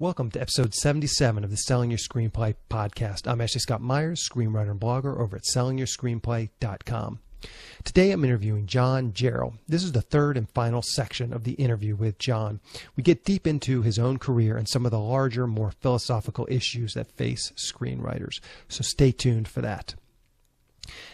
Welcome to episode 77 of the Selling Your Screenplay podcast. I'm Ashley Scott Myers, screenwriter and blogger over at sellingyourscreenplay.com. Today I'm interviewing John Jarrell. This is the third and final section of the interview with John. We get deep into his own career and some of the larger, more philosophical issues that face screenwriters. So stay tuned for that.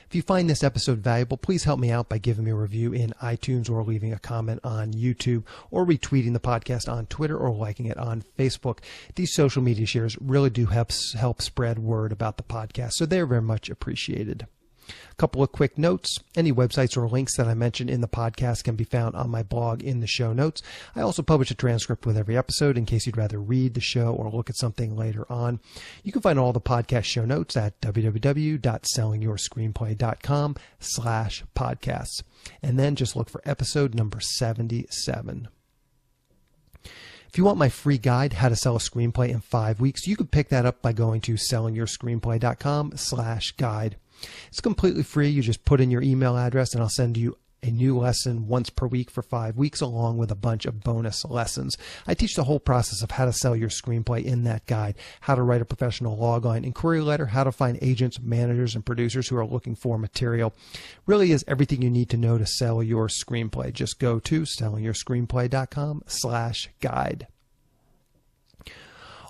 If you find this episode valuable, please help me out by giving me a review in iTunes or leaving a comment on YouTube or retweeting the podcast on Twitter or liking it on Facebook. These social media shares really do help spread word about the podcast, so they're very much appreciated. A couple of quick notes. Any websites or links that I mentioned in the podcast can be found on my blog in the show notes. I also publish a transcript with every episode in case you'd rather read the show or look at something later on. You can find all the podcast show notes at www.sellingyourscreenplay.com/podcasts. And then just look for episode number 77. If you want my free guide, How to Sell a Screenplay in 5 Weeks, you can pick that up by going to sellingyourscreenplay.com/guide. It's completely free. You just put in your email address and I'll send you a new lesson once per week for 5 weeks, along with a bunch of bonus lessons. I teach the whole process of how to sell your screenplay in that guide, how to write a professional logline inquiry letter, how to find agents, managers, and producers who are looking for material. Really is everything you need to know to sell your screenplay. Just go to sellingyourscreenplay.com/guide.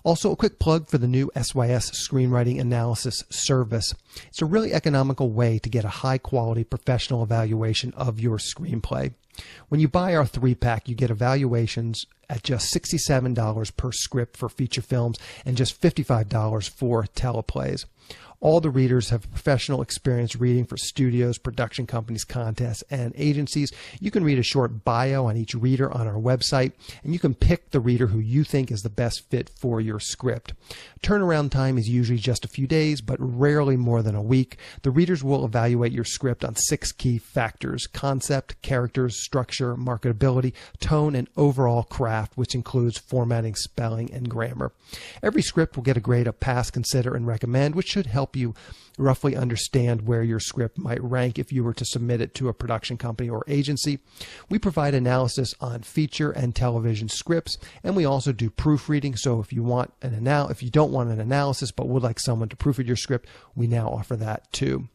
Also, a quick plug for the new SYS Screenwriting Analysis Service. It's a really economical way to get a high-quality professional evaluation of your screenplay. When you buy our 3-pack, you get evaluations at just $67 per script for feature films and just $55 for teleplays. All the readers have professional experience reading for studios, production companies, contests, and agencies. You can read a short bio on each reader on our website, and you can pick the reader who you think is the best fit for your script. Turnaround time is usually just a few days, but rarely more than a week. The readers will evaluate your script on 6 key factors: concept, characters, structure, marketability, tone, and overall craft, which includes formatting, spelling, and grammar. Every script will get a grade of pass, consider, and recommend, which should help you roughly understand where your script might rank if you were to submit it to a production company or agency. We provide analysis on feature and television scripts, and we also do proofreading. So if you don't want an analysis but would like someone to proofread your script, we now offer that too.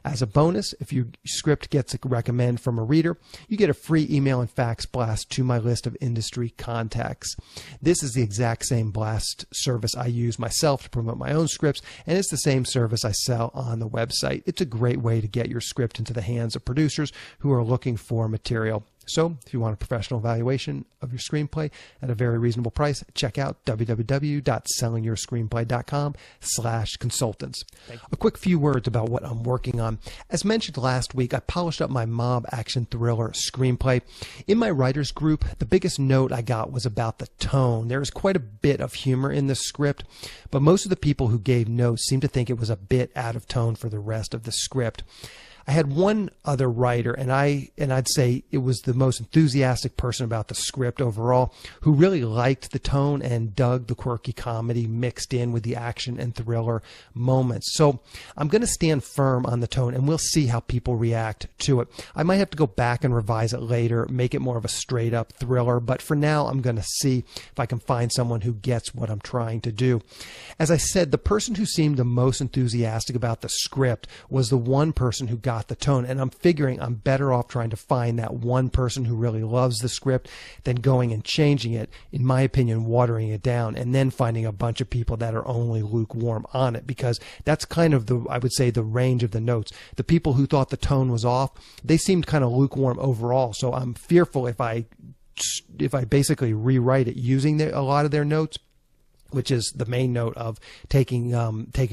As a bonus, if your script gets a recommend from a reader, you get a free email and fax blast to my list of industry contacts. This is the exact same blast service I use myself to promote my own scripts, and it's the same service I sell on the website. It's a great way to get your script into the hands of producers who are looking for material. So if you want a professional evaluation of your screenplay at a very reasonable price, check out www.sellingyourscreenplay.com/consultants. A quick few words about what I'm working on. As mentioned last week, I polished up my mob action thriller screenplay. In my writers group, the biggest note I got was about the tone. There is quite a bit of humor in the script, but most of the people who gave notes seemed to think it was a bit out of tone for the rest of the script. I had one other writer, and I'd say it was the most enthusiastic person about the script overall, who really liked the tone and dug the quirky comedy mixed in with the action and thriller moments. So I'm going to stand firm on the tone, and we'll see how people react to it. I might have to go back and revise it later, make it more of a straight-up thriller, but for now I'm going to see if I can find someone who gets what I'm trying to do. As I said, the person who seemed the most enthusiastic about the script was the one person who got the tone, and I'm figuring I'm better off trying to find that one person who really loves the script than going and changing it, in my opinion, watering it down, and then finding a bunch of people that are only lukewarm on it, because that's kind of I would say the range of the notes. The people who thought the tone was off, they seemed kind of lukewarm overall, so I'm fearful if I basically rewrite it using a lot of their notes, which is the main note of taking a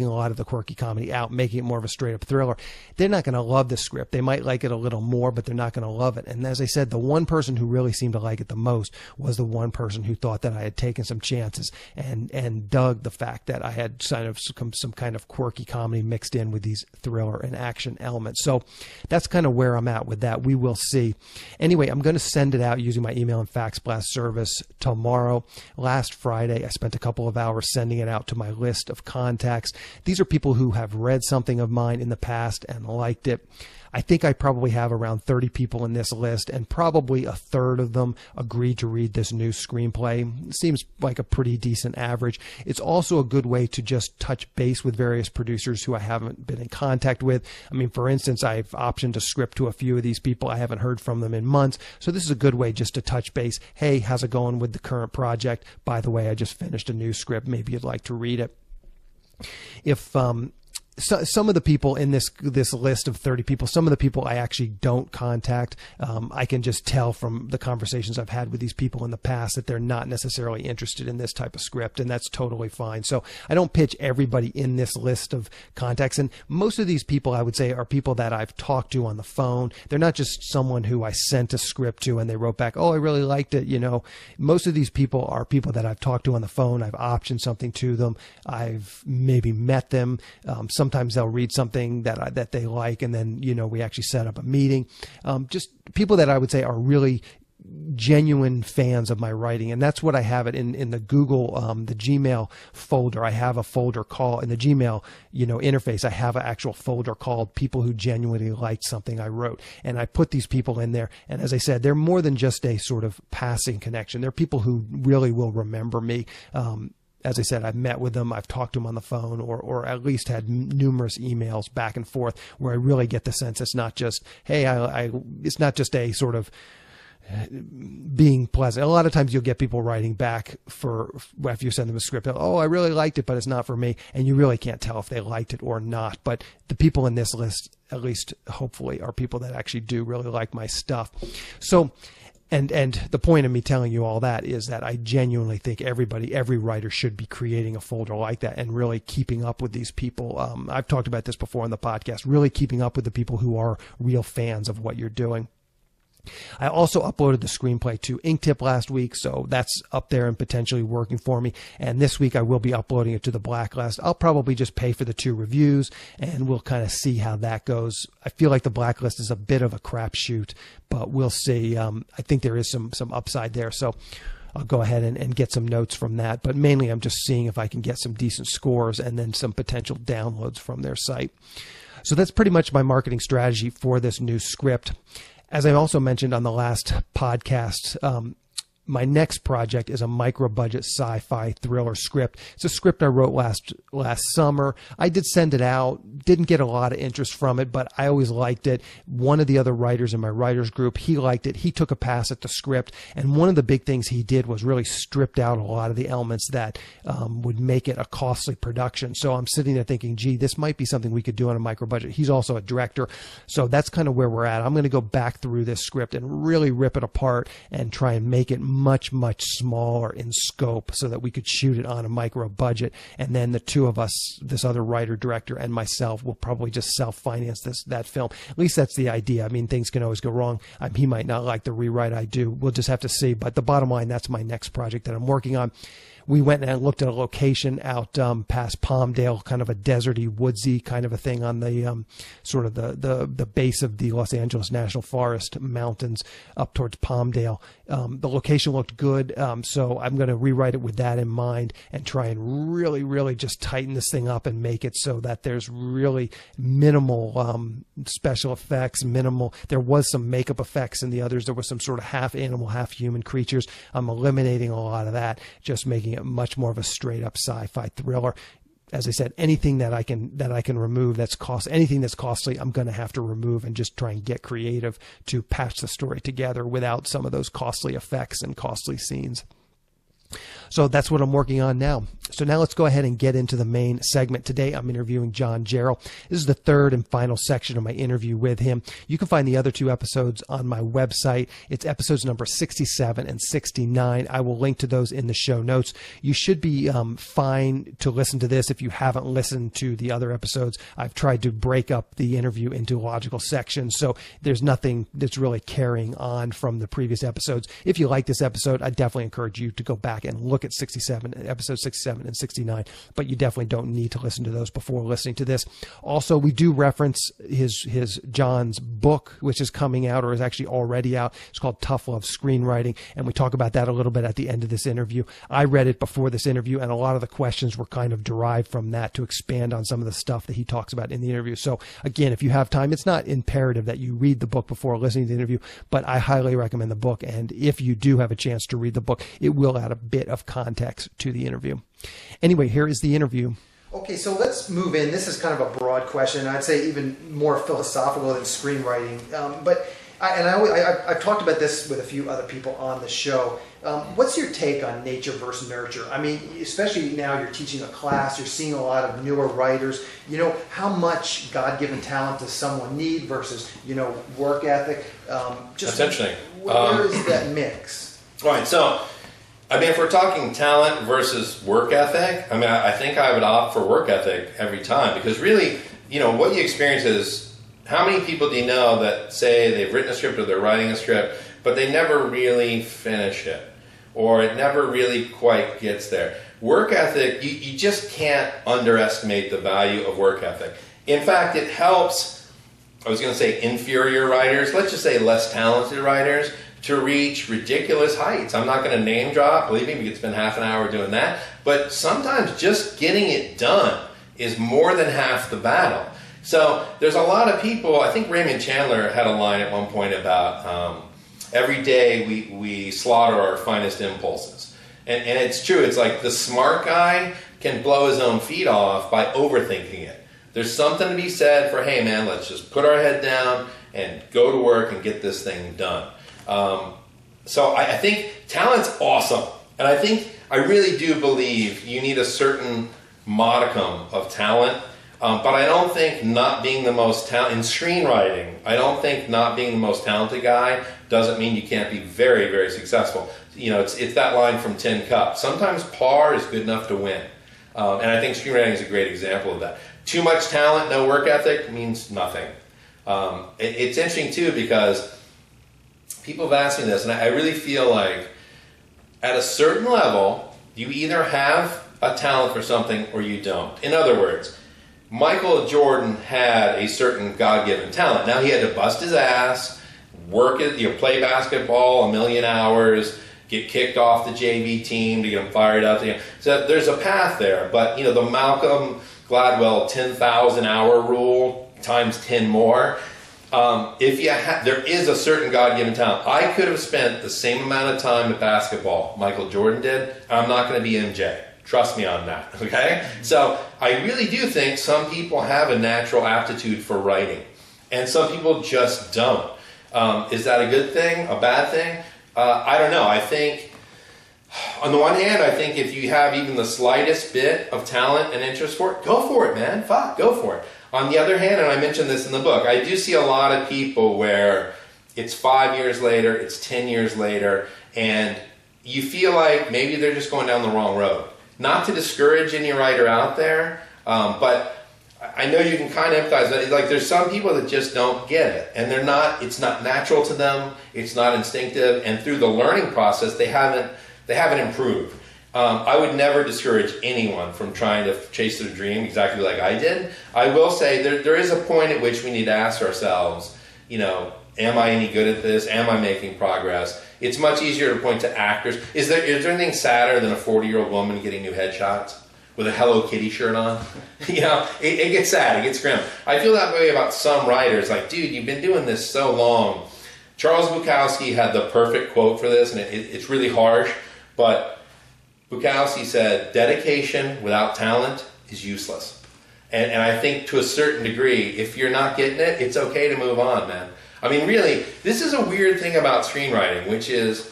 lot of the quirky comedy out, making it more of a straight-up thriller. They're not going to love the script. They might like it a little more, but they're not going to love it. And as I said, the one person who really seemed to like it the most was the one person who thought that I had taken some chances and dug the fact that I had some kind of quirky comedy mixed in with these thriller and action elements. So that's kind of where I'm at with that. We will see. Anyway, I'm going to send it out using my email and fax blast service tomorrow. Last Friday, I spent a couple of hours sending it out to my list of contacts. These are people who have read something of mine in the past and liked it. I think I probably have around 30 people in this list, and probably a third of them agreed to read this new screenplay. Seems like a pretty decent average. It's also a good way to just touch base with various producers who I haven't been in contact with. I mean, for instance, I've optioned a script to a few of these people. I haven't heard from them in months. So this is a good way just to touch base. Hey, how's it going with the current project? By the way, I just finished a new script. Maybe you'd like to read it. If some of the people in this list of 30 people, some of the people I actually don't contact. I can just tell from the conversations I've had with these people in the past that they're not necessarily interested in this type of script, and that's totally fine. So I don't pitch everybody in this list of contacts, and most of these people I would say are people that I've talked to on the phone. They're not just someone who I sent a script to and they wrote back, oh, I really liked it. You know, most of these people are people that I've talked to on the phone. I've optioned something to them. I've maybe met them. Sometimes they'll read something that they like, and then, you know, we actually set up a meeting. Just people that I would say are really genuine fans of my writing. And that's what I have it in the Google, the Gmail folder. I have a folder called, in the Gmail, you know, interface, I have an actual folder called people who genuinely liked something I wrote. And I put these people in there. And as I said, they're more than just a sort of passing connection. They're people who really will remember me. As I said, I've met with them, I've talked to them on the phone, or at least had numerous emails back and forth where I really get the sense it's not just, hey, it's not just a sort of being pleasant. A lot of times you'll get people writing back after you send them a script, oh, I really liked it, but it's not for me. And you really can't tell if they liked it or not. But the people in this list, at least hopefully, are people that actually do really like my stuff. So, And the point of me telling you all that is that I genuinely think every writer should be creating a folder like that and really keeping up with these people. I've talked about this before on the podcast, really keeping up with the people who are real fans of what you're doing. I also uploaded the screenplay to Inktip last week, so that's up there and potentially working for me. And this week I will be uploading it to the Blacklist. I'll probably just pay for the 2 reviews, and we'll kind of see how that goes. I feel like the Blacklist is a bit of a crapshoot, but we'll see. I think there is some upside there, so I'll go ahead and get some notes from that. But mainly I'm just seeing if I can get some decent scores and then some potential downloads from their site. So that's pretty much my marketing strategy for this new script. As I also mentioned on the last podcast, my next project is a micro-budget sci-fi thriller script. It's a script I wrote last summer. I did send it out, didn't get a lot of interest from it, but I always liked it. One of the other writers in my writers group, he liked it. He took a pass at the script, and one of the big things he did was really stripped out a lot of the elements that would make it a costly production. So I'm sitting there thinking, gee, this might be something we could do on a micro-budget. He's also a director, so that's kind of where we're at. I'm going to go back through this script and really rip it apart and try and make it much smaller in scope so that we could shoot it on a micro budget. And then the two of us, this other writer, director, and myself, will probably just self-finance that film. At least that's the idea. I mean, things can always go wrong. He might not like the rewrite I do. We'll just have to see. But the bottom line, that's my next project that I'm working on. We went and looked at a location out past Palmdale, kind of a deserty, woodsy kind of a thing on the sort of the base of the Los Angeles National Forest mountains up towards Palmdale. The location looked good, so I'm going to rewrite it with that in mind and try and really, really just tighten this thing up and make it so that there's really minimal special effects, minimal. There was some makeup effects in the others. There was some sort of half animal, half human creatures. I'm eliminating a lot of that, just making it much more of a straight up sci-fi thriller. As I said, anything that I can remove anything that's costly, I'm going to have to remove and just try and get creative to patch the story together without some of those costly effects and costly scenes. So that's what I'm working on now. So now let's go ahead and get into the main segment. Today I'm interviewing John Jarrell. This is the third and final section of my interview with him. You can find the other 2 episodes on my website. It's episodes number 67 and 69. I will link to those in the show notes. You should be fine to listen to this if you haven't listened to the other episodes. I've tried to break up the interview into logical sections, so there's nothing that's really carrying on from the previous episodes. If you like this episode, I definitely encourage you to go back back and look at episode 67 and 69, but you definitely don't need to listen to those before listening to this. Also, we do reference John's book, which is coming out or is actually already out. It's called Tough Love Screenwriting, and we talk about that a little bit at the end of this interview. I read it before this interview, and a lot of the questions were kind of derived from that to expand on some of the stuff that he talks about in the interview. So again, if you have time, it's not imperative that you read the book before listening to the interview, but I highly recommend the book. And if you do have a chance to read the book, it will add a bit of context to the interview. Anyway, here is the interview. Okay, so let's move in. This is kind of a broad question. I'd say even more philosophical than screenwriting. I've talked about this with a few other people on the show. What's your take on nature versus nurture? I mean, especially now you're teaching a class, you're seeing a lot of newer writers. How much God-given talent does someone need versus, work ethic? That's interesting. Where is that mix? All right, so, if we're talking talent versus work ethic, I think I would opt for work ethic every time, because really, what you experience is, how many people do you know that say they've written a script or they're writing a script, but they never really finish it, or it never really quite gets there? Work ethic, you just can't underestimate the value of work ethic. In fact, it helps, I was going to say inferior writers, let's just say less talented writers, to reach ridiculous heights. I'm not going to name drop, believe me, we could spend half an hour doing that, but sometimes just getting it done is more than half the battle. So there's a lot of people, I think Raymond Chandler had a line at one point about every day we slaughter our finest impulses. And it's true, it's like the smart guy can blow his own feet off by overthinking it. There's something to be said for, hey man, let's just put our head down and go to work and get this thing done. So I think talent's awesome. And I really do believe you need a certain modicum of talent. But I don't think not being the most talented, in screenwriting, I don't think not being the most talented guy doesn't mean you can't be very, very successful. It's that line from Tin Cup. Sometimes par is good enough to win. And I think screenwriting is a great example of that. Too much talent, no work ethic means nothing. It's interesting too, because people have asked me this, and I really feel like at a certain level, you either have a talent for something or you don't. In other words, Michael Jordan had a certain God-given talent. Now he had to bust his ass, work it, play basketball a million hours, get kicked off the JV team to get him fired up. So there's a path there. But the Malcolm Gladwell 10,000 hour rule times 10 more. There is a certain God-given talent. I could have spent the same amount of time at basketball Michael Jordan did. I'm not going to be MJ. Trust me on that, okay? So I really do think some people have a natural aptitude for writing, and some people just don't. Is that a good thing, a bad thing? I don't know. I think, on the one hand, I think if you have even the slightest bit of talent and interest for it, go for it, man. Fuck, go for it. On the other hand, and I mentioned this in the book, I do see a lot of people where it's 5 years later, it's 10 years later, and you feel like maybe they're just going down the wrong road. Not to discourage any writer out there, but I know you can kind of empathize that. Like, there's some people that just don't get it, and it's not natural to them, it's not instinctive, and through the learning process, they haven't improved. I would never discourage anyone from trying to chase their dream exactly like I did. I will say there is a point at which we need to ask ourselves, am I any good at this? Am I making progress? It's much easier to point to actors. Is there anything sadder than a 40-year-old woman getting new headshots with a Hello Kitty shirt on? It gets sad, it gets grim. I feel that way about some writers. Like, dude, you've been doing this so long. Charles Bukowski had the perfect quote for this, and it's really harsh, but Bukowski said, dedication without talent is useless. And I think to a certain degree, if you're not getting it, it's okay to move on, man. Really, this is a weird thing about screenwriting, which is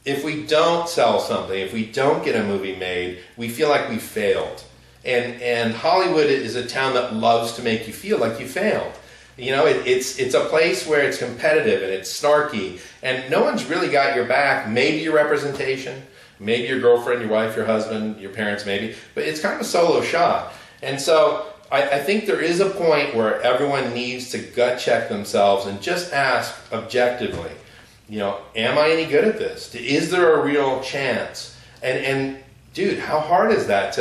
if we don't sell something, if we don't get a movie made, we feel like we failed. And Hollywood is a town that loves to make you feel like you failed. It's a place where it's competitive and it's snarky, and no one's really got your back. Maybe your representation, maybe your girlfriend, your wife, your husband, your parents, maybe, but it's kind of a solo shot. And so I think there is a point where everyone needs to gut check themselves and just ask objectively, am I any good at this? Is there a real chance? And dude, how hard is that?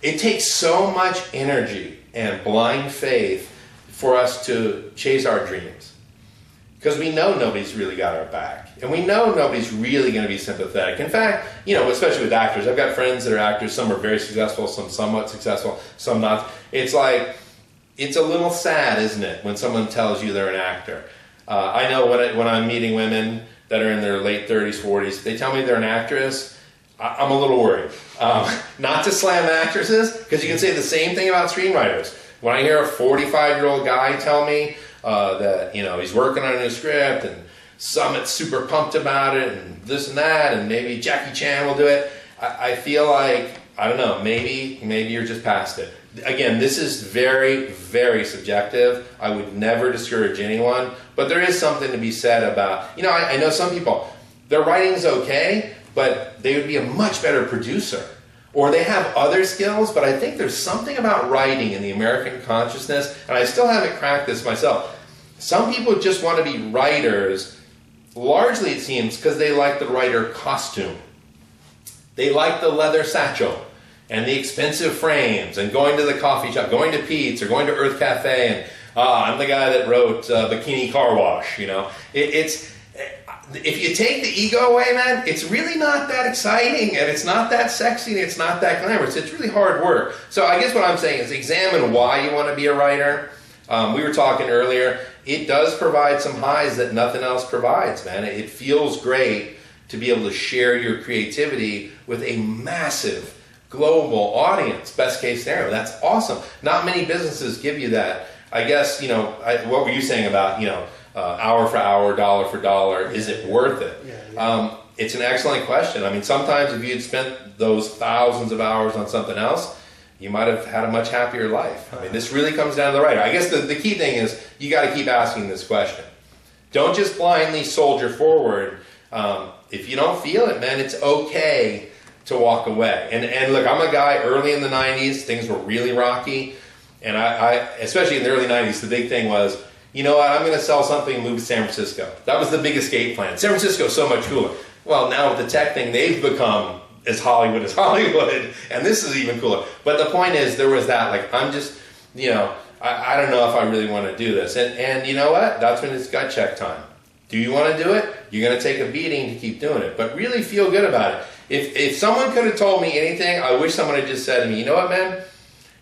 It takes so much energy and blind faith for us to chase our dreams. Because we know nobody's really got our back. And we know nobody's really going to be sympathetic. In fact, especially with actors, I've got friends that are actors. Some are very successful, some somewhat successful, some not. It's like, it's a little sad, isn't it, when someone tells you they're an actor. I know when I'm meeting women that are in their late 30s, 40s, they tell me they're an actress, I'm a little worried. Not to slam actresses, because you can say the same thing about screenwriters. When I hear a 45-year-old guy tell me that he's working on a new script and Summit's super pumped about it and this and that, and maybe Jackie Chan will do it, I feel like, I don't know, maybe you're just past it. Again, this is very, very subjective. I would never discourage anyone, but there is something to be said about, I know some people, their writing's okay, but they would be a much better producer. Or they have other skills, but I think there's something about writing in the American consciousness, and I still haven't cracked this myself. Some people just want to be writers, largely it seems, because they like the writer costume. They like the leather satchel and the expensive frames and going to the coffee shop, going to Pete's or going to Earth Cafe and I'm the guy that wrote Bikini Car Wash, If you take the ego away, man, it's really not that exciting and it's not that sexy and it's not that glamorous. It's really hard work. So I guess what I'm saying is examine why you want to be a writer. We were talking earlier, it does provide some highs that nothing else provides, man. It feels great to be able to share your creativity with a massive global audience. Best case scenario, that's awesome. Not many businesses give you that. I guess, what were you saying about, hour for hour, dollar for dollar, is it worth it? Yeah. It's an excellent question. I mean, sometimes if you'd spent those thousands of hours on something else, you might have had a much happier life. I mean, this really comes down to the writer. I guess the key thing is you got to keep asking this question. Don't just blindly soldier forward. If you don't feel it, man, it's okay to walk away. And look, I'm a guy early in the 90s, things were really rocky. And I especially in the early 90s, the big thing was, you know what, I'm going to sell something and move to San Francisco. That was the big escape plan. San Francisco is so much cooler. Well, now with the tech thing, they've become as Hollywood, and this is even cooler. But the point is, there was that, like, I'm just, I don't know if I really want to do this. And you know what? That's when it's gut check time. Do you want to do it? You're going to take a beating to keep doing it. But really feel good about it. If someone could have told me anything, I wish someone had just said to me, you know what, man?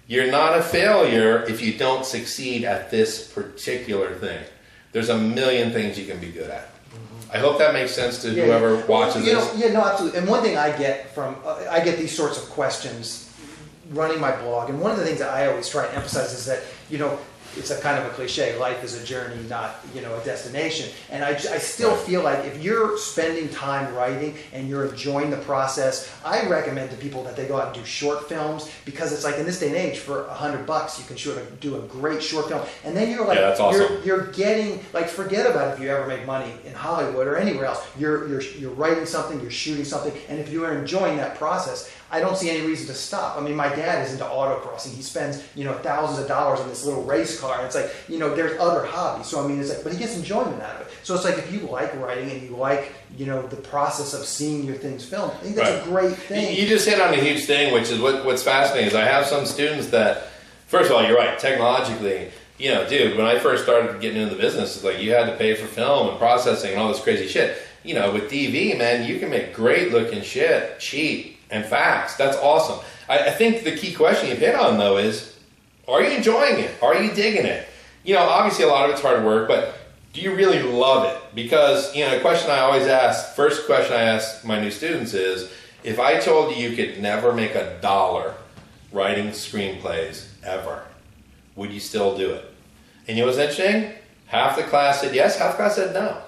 You're not a failure if you don't succeed at this particular thing. There's a million things you can be good at. I hope that makes sense to whoever watches this. Yeah, no, absolutely. And one thing I get from, I get these sorts of questions running my blog, and one of the things that I always try to emphasize is that, it's a kind of a cliche, life is a journey, not, a destination. And I still feel like if you're spending time writing and you're enjoying the process, I recommend to people that they go out and do short films, because it's like in this day and age, for $100, you can do a great short film. And then you're like, that's awesome. You're getting, like, forget about if you ever make money in Hollywood or anywhere else. You're writing something, you're shooting something, and if you are enjoying that process, I don't see any reason to stop. I mean, my dad is into autocrossing. He spends, thousands of dollars on this little race car. And it's like, there's other hobbies. So, I mean, it's like, but he gets enjoyment out of it. So it's like, if you like writing and you like, the process of seeing your things filmed, I think that's a great thing. You just hit on a huge thing, which is what's fascinating is I have some students that, first of all, you're right, technologically, dude, when I first started getting into the business, it's like you had to pay for film and processing and all this crazy shit. With DV, man, you can make great looking shit cheap and fast. That's awesome. I think the key question you've hit on, though, is, are you enjoying it? Are you digging it? Obviously a lot of it's hard work, but do you really love it? Because, a question I always ask, first question I ask my new students is, if I told you could never make $1 writing screenplays ever, would you still do it? And what's interesting? Half the class said yes, half the class said no.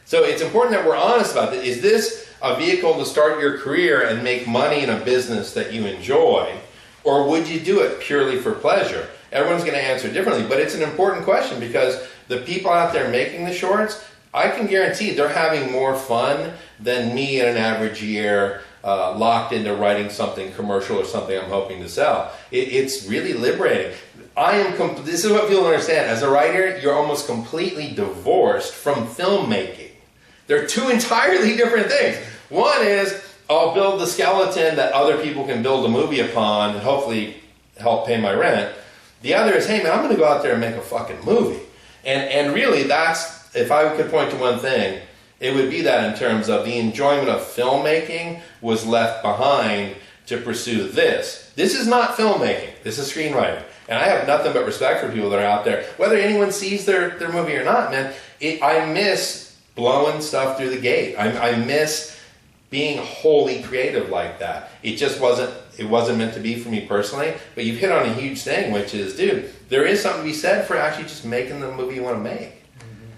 So it's important that we're honest about this. Is this a vehicle to start your career and make money in a business that you enjoy, or would you do it purely for pleasure? Everyone's going to answer differently, but it's an important question, because the people out there making the shorts, I can guarantee they're having more fun than me in an average year locked into writing something commercial or something I'm hoping to sell. It's really liberating. This is what people understand. As a writer, you're almost completely divorced from filmmaking. They're two entirely different things. One is I'll build the skeleton that other people can build a movie upon and hopefully help pay my rent. The other is, hey man, I'm going to go out there and make a fucking movie. And really that's, if I could point to one thing, it would be that in terms of the enjoyment of filmmaking was left behind to pursue this. This is not filmmaking. This is screenwriting. And I have nothing but respect for people that are out there. Whether anyone sees their movie or not, man, I miss blowing stuff through the gate. I miss being wholly creative like that. It just wasn't meant to be for me personally. But you've hit on a huge thing, which is, dude, there is something to be said for actually just making the movie you want to make.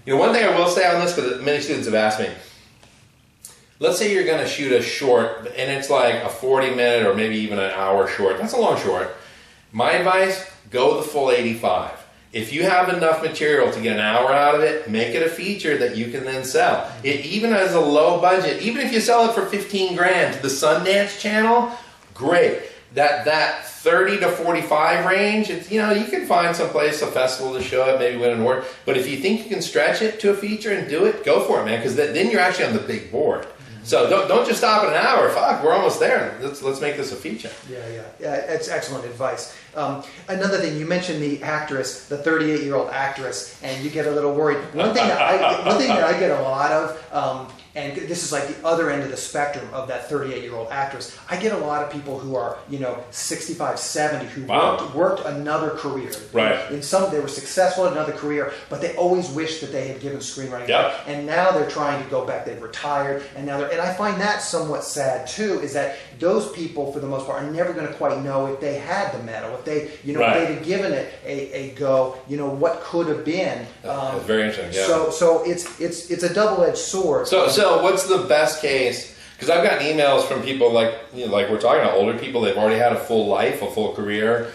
You know, one thing I will say on this, because many students have asked me, let's say you're going to shoot a short, and it's like a 40-minute or maybe even an hour short. That's a long short. My advice, go the full 85. If you have enough material to get an hour out of it, make it a feature that you can then sell. It even as a low budget, even if you sell it for 15 grand to the Sundance Channel, great. That 30 to 45 range, it's, you know, you can find someplace, a festival to show it, maybe win an award. But if you think you can stretch it to a feature and do it, go for it, man, because then you're actually on the big board. So don't just stop at an hour. Fuck, we're almost there. Let's make this a feature. Yeah. It's excellent advice. Another thing, you mentioned the actress, the 38-year-old actress, and you get a little worried. One thing that I get a lot of, and this is like the other end of the spectrum of that 38-year-old actress. I get a lot of people who are, 65, 70, who worked another career. Right. In some, they were successful in another career, but they always wish that they had given screenwriting. Yep. And now they're trying to go back. They've retired, and I find that somewhat sad too. Is that those people, for the most part, are never going to quite know if they had the medal, if they, if they'd have given it a go. What could have been. That's very interesting. Yeah. So it's a double-edged sword. So what's the best case? Because I've gotten emails from people like we're talking about, older people. They've already had a full life, a full career.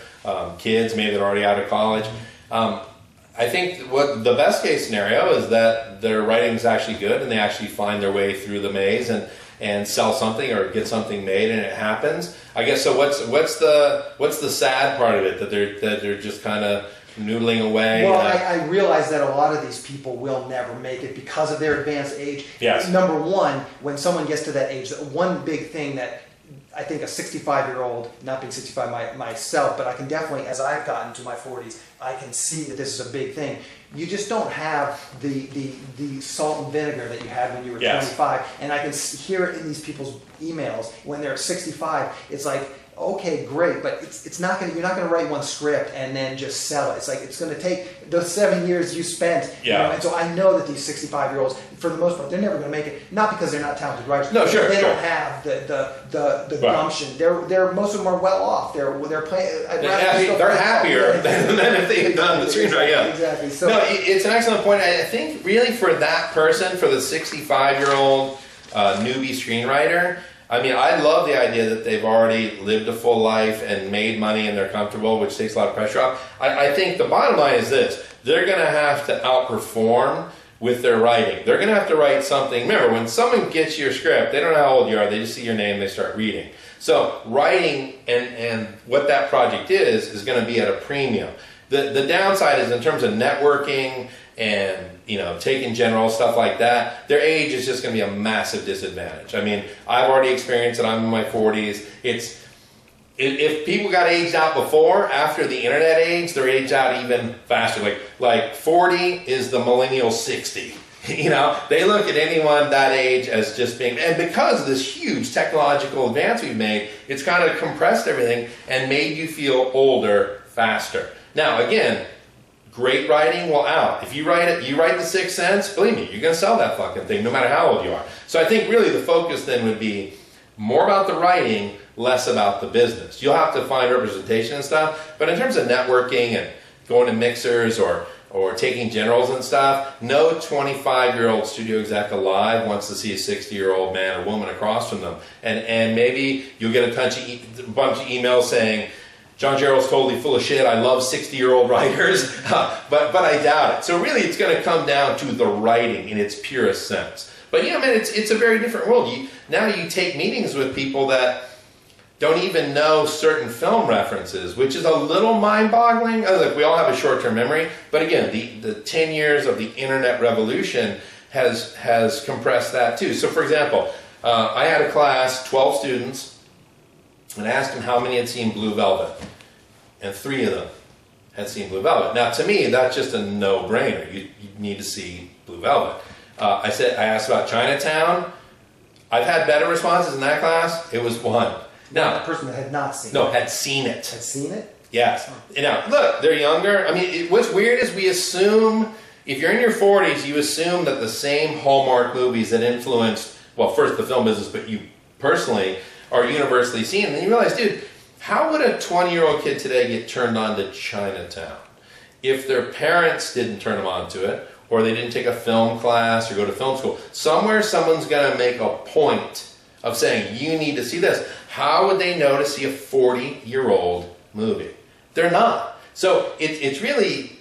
Kids, maybe they're already out of college. I think what the best case scenario is that their writing is actually good and they actually find their way through the maze and sell something or get something made, and it happens. I guess so. What's the sad part of it, that they're just kind of noodling away? Well, I realize that a lot of these people will never make it because of their advanced age. Yes. Number one, when someone gets to that age, one big thing that I think a 65-year-old, not being 65 myself, but I can definitely, as I've gotten to my 40s, I can see that this is a big thing. You just don't have the salt and vinegar that you had when you were 25. And I can hear it in these people's emails when they're 65. It's like, okay, great, but it's not going. You're not going to write one script and then just sell it. It's like it's going to take those 7 years you spent. Yeah. And so I know that these 65-year-olds, for the most part, they're never going to make it. Not because they're not talented writers. No, sure. They don't have the gumption. They're most of them are well off. They're playing. They're happier than if they had done the screenwriting. Yeah. Exactly. So no, it's an excellent point. I think really for that person, for the 65-year-old newbie screenwriter. I mean, I love the idea that they've already lived a full life and made money and they're comfortable, which takes a lot of pressure off. I think the bottom line is this. They're going to have to outperform with their writing. They're going to have to write something. Remember, when someone gets your script, they don't know how old you are. They just see your name and they start reading. So writing and what that project is going to be at a premium. The downside is in terms of networking and taking general stuff like that, their age is just going to be a massive disadvantage. I mean, I've already experienced it. I'm in my 40s. If people got aged out before, after the internet age, they're aged out even faster. Like 40 is the millennial 60. They look at anyone that age as just being, and because of this huge technological advance we've made, it's kind of compressed everything and made you feel older faster. Now, again, great writing will out. If you write The Sixth Sense, believe me, you're going to sell that fucking thing no matter how old you are. So I think really the focus then would be more about the writing, less about the business. You'll have to find representation and stuff, but in terms of networking and going to mixers or taking generals and stuff, no 25-year-old studio exec alive wants to see a 60-year-old man or woman across from them. And maybe you'll get a bunch of emails saying, John Jarrell's totally full of shit. I love 60-year-old writers, but I doubt it. So really, it's going to come down to the writing in its purest sense. But man, it's a very different world. Now you take meetings with people that don't even know certain film references, which is a little mind-boggling. Look, we all have a short-term memory, but again, the 10 years of the internet revolution has compressed that too. So, for example, I had a class, 12 students, and I asked them how many had seen Blue Velvet. And 3 of them had seen Blue Velvet. Now, to me, that's just a no-brainer. You need to see Blue Velvet. I asked about Chinatown. I've had better responses in that class. It was 1. Now, the person that had not seen it. No, had seen it. Had seen it? Yes. Now, look, they're younger. I mean, what's weird is we assume, if you're in your 40s, you assume that the same Hallmark movies that influenced, well, first the film business, but you personally are universally seen. And then you realize, dude, how would a 20-year-old kid today get turned on to Chinatown if their parents didn't turn them on to it, or they didn't take a film class or go to film school? Somewhere someone's going to make a point of saying, you need to see this. How would they know to see a 40-year-old movie? They're not. So it's really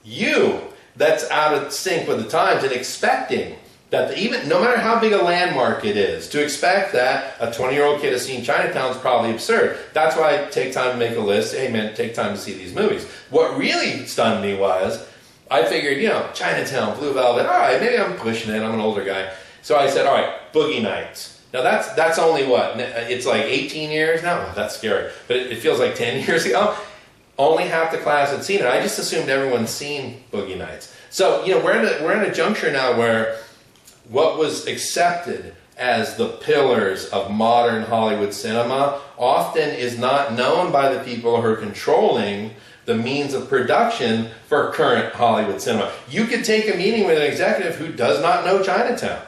you that's out of sync with the times and expecting that even, no matter how big a landmark it is, to expect that a 20-year-old kid has seen Chinatown is probably absurd. That's why I take time to make a list. Hey, man, take time to see these movies. What really stunned me was, I figured, Chinatown, Blue Velvet, all right, maybe I'm pushing it. I'm an older guy. So I said, all right, Boogie Nights. Now that's only what? It's like 18 years now? That's scary. But it feels like 10 years ago. Only half the class had seen it. I just assumed everyone's seen Boogie Nights. So, we're in a juncture now where what was accepted as the pillars of modern Hollywood cinema often is not known by the people who are controlling the means of production for current Hollywood cinema. You could take a meeting with an executive who does not know Chinatown.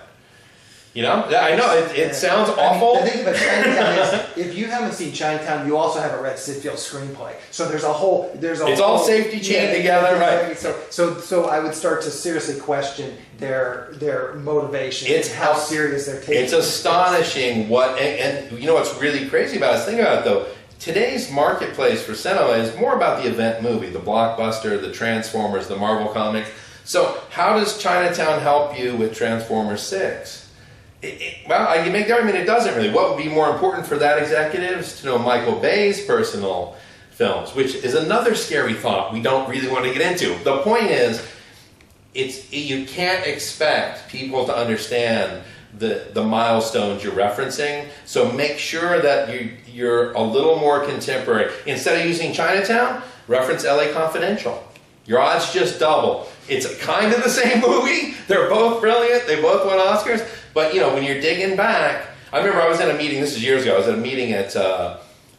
I know it sounds awful. The thing about Chinatown is, if you haven't seen Chinatown, you also haven't read Sid Field's screenplay. So it's all safety chain together, right? So I would start to seriously question their motivation. It's how serious they're taking. It's astonishing and what's really crazy about it. Think about it though. Today's marketplace for cinema is more about the event movie, the blockbuster, the Transformers, the Marvel comics. So how does Chinatown help you with Transformers 6? Well, you make the argument it doesn't really. What would be more important for that executive is to know Michael Bay's personal films, which is another scary thought we don't really want to get into. The point is, you can't expect people to understand the milestones you're referencing, so make sure that you're a little more contemporary. Instead of using Chinatown, reference LA Confidential. Your odds just double. It's kind of the same movie. They're both brilliant. They both won Oscars. But, when you're digging back, I remember I was at a meeting, this is years ago, I was at a meeting at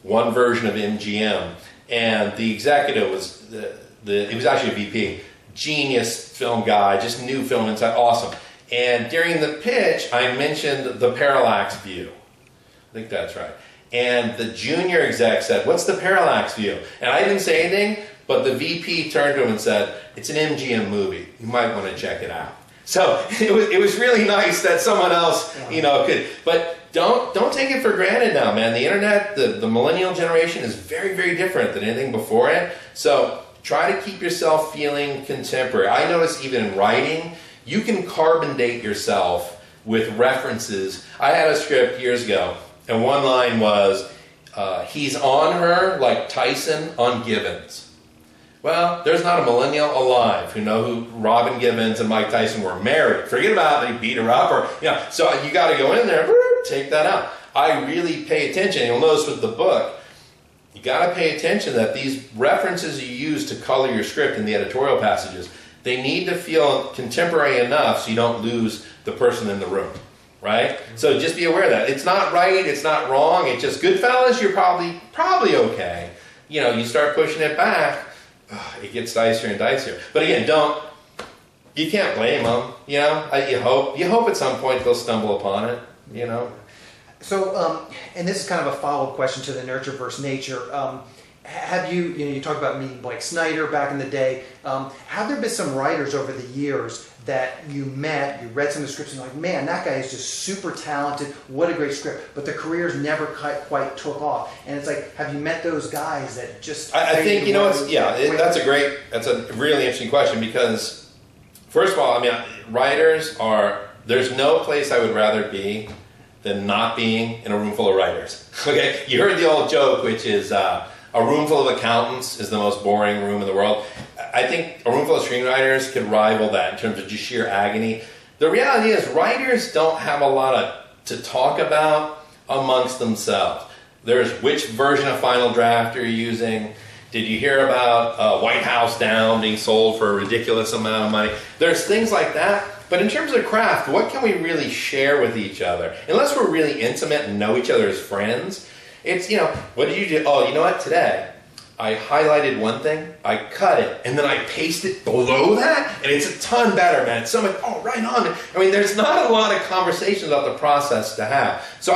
one version of MGM, and the executive was, he was actually a VP, genius film guy, just knew film inside, awesome. And during the pitch, I mentioned the parallax view. I think that's right. And the junior exec said, what's the parallax view? And I didn't say anything, but the VP turned to him and said, it's an MGM movie. You might want to check it out. So it was really nice that someone else, could. But don't take it for granted now, man. The internet, the millennial generation is very, very different than anything before it. So try to keep yourself feeling contemporary. I notice even in writing, you can carbon date yourself with references. I had a script years ago, and one line was, he's on her like Tyson on Gibbons. Well, there's not a millennial alive who know who Robin Givens and Mike Tyson were married. Forget about it, they beat her up, so you got to go in there, take that out. I really pay attention. You'll notice with the book, you got to pay attention that these references you use to color your script in the editorial passages, they need to feel contemporary enough so you don't lose the person in the room, right? So just be aware of that. It's not right, it's not wrong, it's just Goodfellas, you're probably okay. You start pushing it back, it gets dicier and dicier. But again, you can't blame them, you hope at some point they'll stumble upon it, So, and this is kind of a follow-up question to the nurture versus nature. Have you talked about meeting Blake Snyder back in the day. Have there been some writers over the years that you met, you read some of the scripts, and you're like, man, that guy is just super talented, what a great script, but the careers never quite took off. And it's like, have you met those guys that just... I think, that's a really interesting question, because, first of all, writers there's no place I would rather be than not being in a room full of writers. Okay? You heard the old joke, which is a room full of accountants is the most boring room in the world. I think a room full of screenwriters could rival that in terms of just sheer agony. The reality is writers don't have a lot of to talk about amongst themselves. There's which version of Final Draft are you using? Did you hear about White House Down being sold for a ridiculous amount of money? There's things like that. But in terms of craft, what can we really share with each other? Unless we're really intimate and know each other as friends, it's, what did you do? Oh, you know what? Today, I highlighted one thing, I cut it, and then I pasted below that, and it's a ton better, man. It's so much, right on. I mean, there's not a lot of conversations about the process to have. So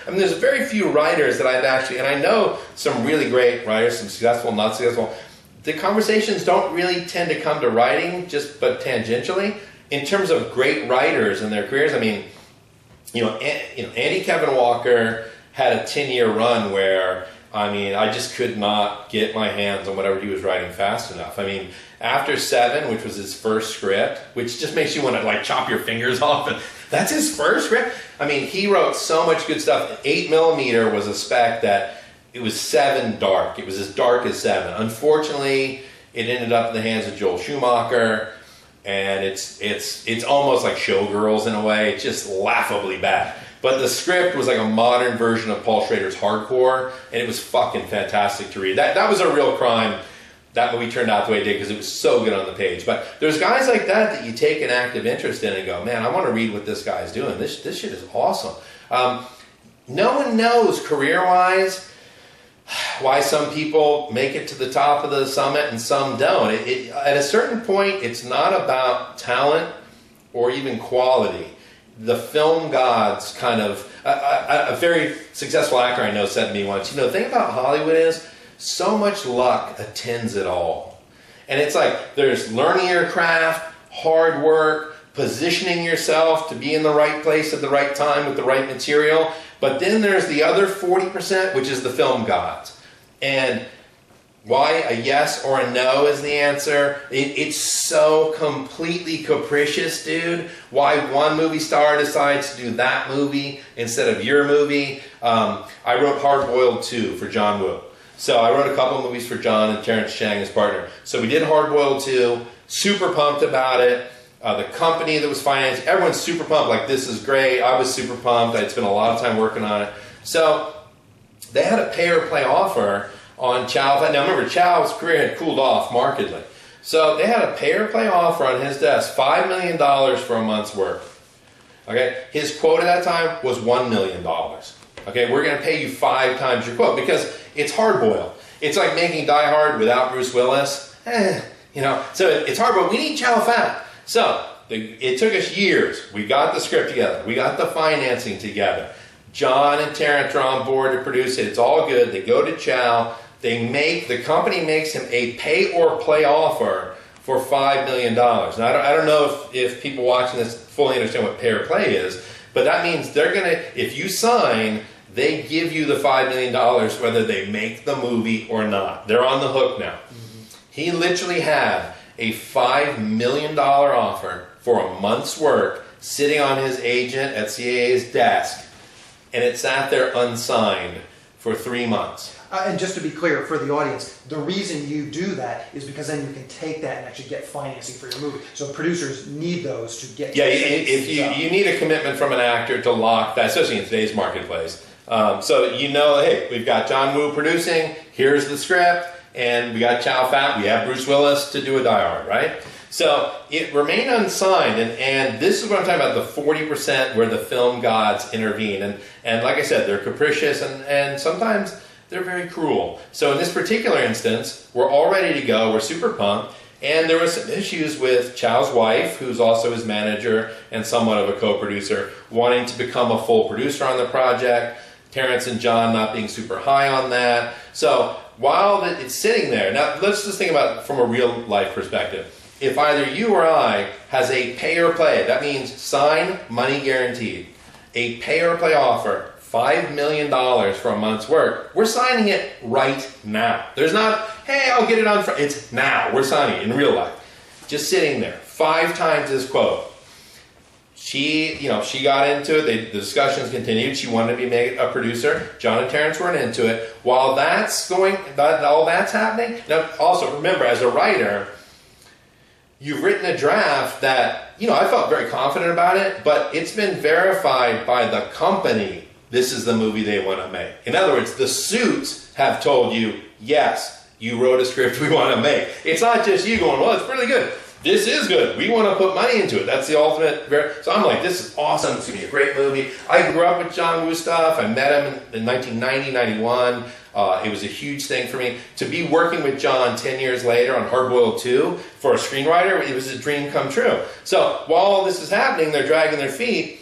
there's very few writers that I've actually, and I know some really great writers, some successful, not successful. The conversations don't really tend to come to writing, but tangentially. In terms of great writers and their careers, I mean, Andy Kevin Walker had a 10-year run where, I just could not get my hands on whatever he was writing fast enough. I mean, after Seven, which was his first script, which just makes you want to chop your fingers off, and that's his first script. I mean, he wrote so much good stuff. 8mm was a spec that it was Seven dark. It was as dark as Seven. Unfortunately, it ended up in the hands of Joel Schumacher, and it's almost like Showgirls in a way. It's just laughably bad. But the script was like a modern version of Paul Schrader's Hardcore, and it was fucking fantastic to read. That was a real crime that movie turned out the way it did because it was so good on the page. But there's guys like that you take an active interest in and go, man, I want to read what this guy's doing. This shit is awesome. No one knows career-wise why some people make it to the top of the summit and some don't. At a certain point, it's not about talent or even quality. The film gods kind of, a very successful actor I know said to me once, the thing about Hollywood is so much luck attends it all. And it's like there's learning your craft, hard work, positioning yourself to be in the right place at the right time with the right material. But then there's the other 40%, which is the film gods. And why a yes or a no is the answer. It's so completely capricious, dude. Why one movie star decides to do that movie instead of your movie. I wrote Hard Boiled 2 for John Woo. So I wrote a couple of movies for John and Terrence Chang, his partner. So we did Hard Boiled 2, super pumped about it. The company that was financing, everyone's super pumped, like this is great. I was super pumped. I'd spent a lot of time working on it. So they had a pay or play offer on Chow. Now remember, Chow's career had cooled off markedly. So they had a pay or play offer on his desk, $5 million for a month's work. Okay, his quote at that time was $1 million. Okay, we're going to pay you 5 times your quote because it's hard boiled. It's like making Die Hard without Bruce Willis. So it's hard boiled. We need Chow Fat. So it took us years. We got the script together. We got the financing together. John and Terrence are on board to produce it. It's all good. They go to Chow. The company makes him a pay or play offer for $5 million. Now, I don't know if people watching this fully understand what pay or play is, but that means if you sign, they give you the $5 million whether they make the movie or not. They're on the hook now. Mm-hmm. He literally had a $5 million offer for a month's work sitting on his agent at CAA's desk, and it sat there unsigned for 3 months. And just to be clear for the audience, the reason you do that is because then you can take that and actually get financing for your movie. So producers need those to get. Yeah, if you need a commitment from an actor to lock that, especially in today's marketplace. So hey, we've got John Woo producing. Here's the script, and we got Chow Fat. We have Bruce Willis to do a Die Hard, right? So it remained unsigned, and this is what I'm talking about, the 40% where the film gods intervene. And like I said, they're capricious, and sometimes they're very cruel. So in this particular instance, we're all ready to go. We're super pumped. And there were some issues with Chow's wife, who's also his manager and somewhat of a co-producer, wanting to become a full producer on the project. Terrence and John not being super high on that. So while it's sitting there, now let's just think about it from a real life perspective. If either you or I has a pay or play, that means sign, money guaranteed, a pay or play offer, $5 million for a month's work, we're signing it right now. There's not, hey, I'll get it on Friday. It's now. We're signing it in real life. Just sitting there. 5 times his quote. She got into it. The discussions continued. She wanted to be made a producer. John and Terrence weren't into it. While all that's happening, now also remember, as a writer, you've written a draft that I felt very confident about it, but it's been verified by the company. This is the movie they want to make. In other words, the suits have told you, yes, you wrote a script we want to make. It's not just you going, well, it's really good. This is good. We want to put money into it. That's the ultimate. So I'm like, this is awesome. It's going to be a great movie. I grew up with John Woo stuff. I met him in 1990, 91. It was a huge thing for me. To be working with John 10 years later on Hardboiled 2 for a screenwriter, it was a dream come true. So while all this is happening, they're dragging their feet.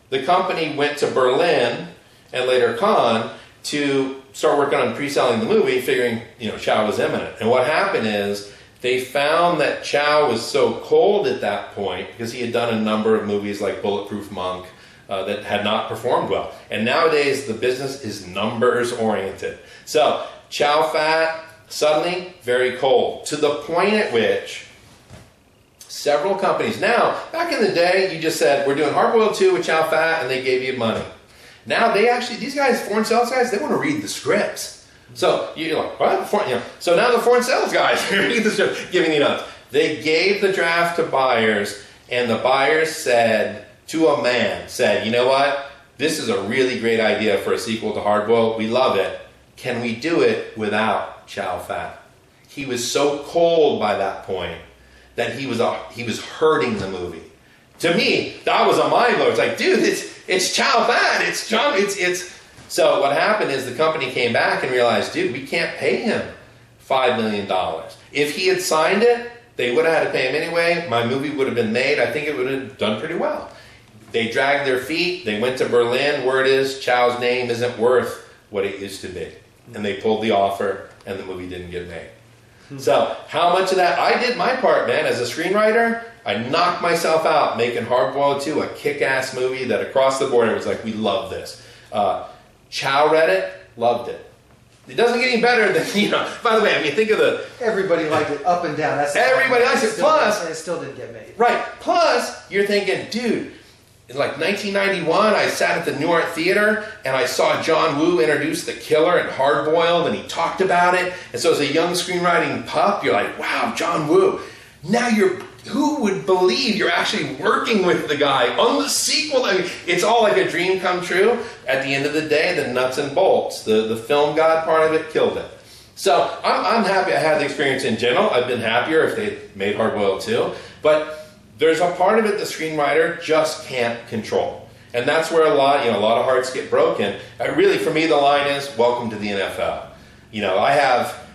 The company went to Berlin and later Cannes to start working on pre-selling the movie, figuring, Chow was imminent. And what happened is they found that Chow was so cold at that point because he had done a number of movies like Bulletproof Monk that had not performed well. And nowadays the business is numbers oriented. So Chow Fat, suddenly very cold, to the point at which several companies, now, back in the day, you just said, we're doing Hardboiled 2 with Chow Fat, and they gave you money. Now these guys, foreign sales guys, they want to read the scripts. So you're like, what? So now the foreign sales guys are reading the script, giving you notes. They gave the draft to buyers, and the buyers said, to a man, said, you know what? This is a really great idea for a sequel to Hardboiled. We love it. Can we do it without Chow Fat? He was so cold by that point that he was hurting the movie. To me, that was a mind blow. It's like, dude, it's Chow Fat. It's John. It's. So what happened is the company came back and realized, dude, we can't pay him $5 million. If he had signed it, they would have had to pay him anyway. My movie would have been made. I think it would have done pretty well. They dragged their feet. They went to Berlin. Word is Chow's name isn't worth what it used to be. And they pulled the offer, and the movie didn't get made. So how much of that? I did my part, man. As a screenwriter, I knocked myself out making Hardboiled 2, a kick-ass movie that across the board, it was like, we love this. Chow read it, loved it. It doesn't get any better than, by the way, I mean, think of the... Everybody liked it up and down. Everybody likes it. Plus... And it still didn't get made. Right. Plus, you're thinking, dude, in like 1991, I sat at the New Art Theater and I saw John Woo introduce The Killer and Hardboiled, and he talked about it. And so as a young screenwriting pup, you're like, wow, John Woo. Now who would believe you're actually working with the guy on the sequel? I mean, it's all like a dream come true. At the end of the day, the nuts and bolts, the film god part of it killed it. So I'm happy I had the experience in general. I've been happier if they made Hardboiled 2. But there's a part of it the screenwriter just can't control. And that's where a lot of hearts get broken. Really, for me, the line is, welcome to the NFL. I have,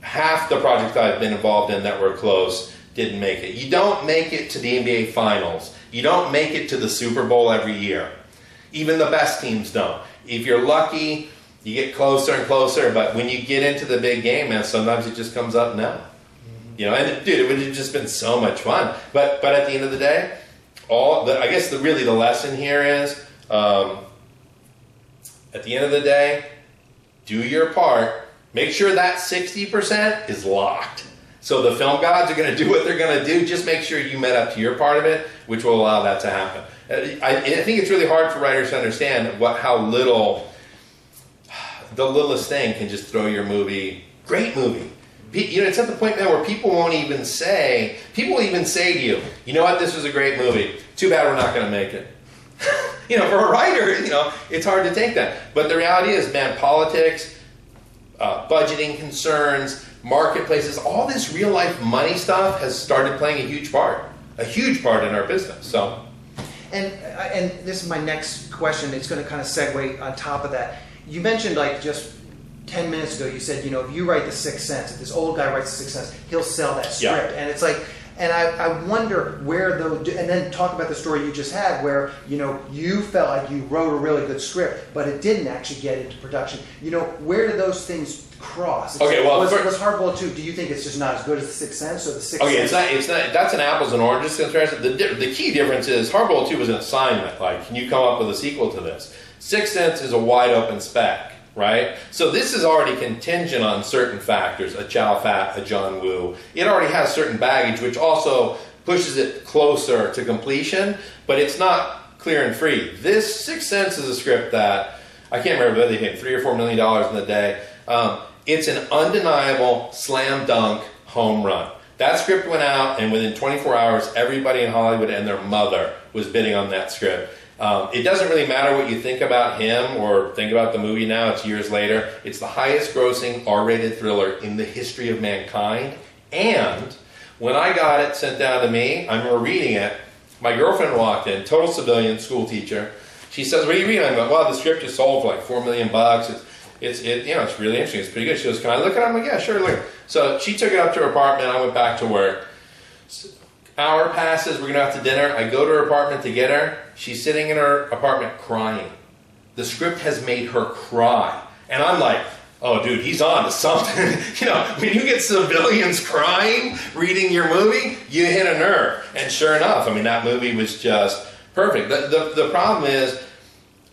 half the projects I've been involved in that were close didn't make it. You don't make it to the NBA Finals. You don't make it to the Super Bowl every year. Even the best teams don't. If you're lucky, you get closer and closer, but when you get into the big game, man, sometimes it just comes up now. And dude, it would have just been so much fun. But at the end of the day, I guess the lesson here is, at the end of the day, do your part. Make sure that 60% is locked. So the film gods are going to do what they're going to do. Just make sure you met up to your part of it, which will allow that to happen. I think it's really hard for writers to understand how little, the littlest thing can just throw your movie. Great movie. It's at the point now where people will even say to you, you know what, this was a great movie. Too bad we're not going to make it. For a writer, it's hard to take that. But the reality is, man, politics, budgeting concerns, marketplaces, all this real life money stuff has started playing a huge part in our business. So, and this is my next question. It's going to kind of segue on top of that. You mentioned just 10 minutes ago, you said, if you write The Sixth Sense, if this old guy writes The Sixth Sense, he'll sell that script. Yeah. And it's like, and I wonder where and then talk about the story you just had where, you felt like you wrote a really good script, but it didn't actually get into production. Where do those things cross? Okay, well, was Hardboiled 2, do you think it's just not as good as The Sixth Sense or The Sixth Sense? It's not, that's an apples and oranges comparison. The key difference is Hardboiled 2 was an assignment, like, can you come up with a sequel to this? Sixth Sense is a wide open spec. Right? So this is already contingent on certain factors, a Chow Fat, a John Woo. It already has certain baggage, which also pushes it closer to completion, but it's not clear and free. This Sixth Sense is a script that, I can't remember whether they paid $3 or $4 million in the day. It's an undeniable slam dunk home run. That script went out, and within 24 hours, everybody in Hollywood and their mother was bidding on that script. It doesn't really matter what you think about him or think about the movie now. It's years later. It's the highest grossing R-rated thriller in the history of mankind. And when I got it sent down to me, I remember reading it. My girlfriend walked in, total civilian, school teacher. She says, "What are you reading?" I go, "Well, the script is sold for like $4 million. It's really interesting. It's pretty good." She goes, "Can I look at it?" I'm like, "Yeah, sure, look." So she took it up to her apartment. I went back to work. Hour passes. We're going to have to dinner. I go to her apartment to get her. She's sitting in her apartment crying. The script has made her cry. And I'm like, oh, dude, he's on to something. When you get civilians crying reading your movie, you hit a nerve. And sure enough, that movie was just perfect. The problem is,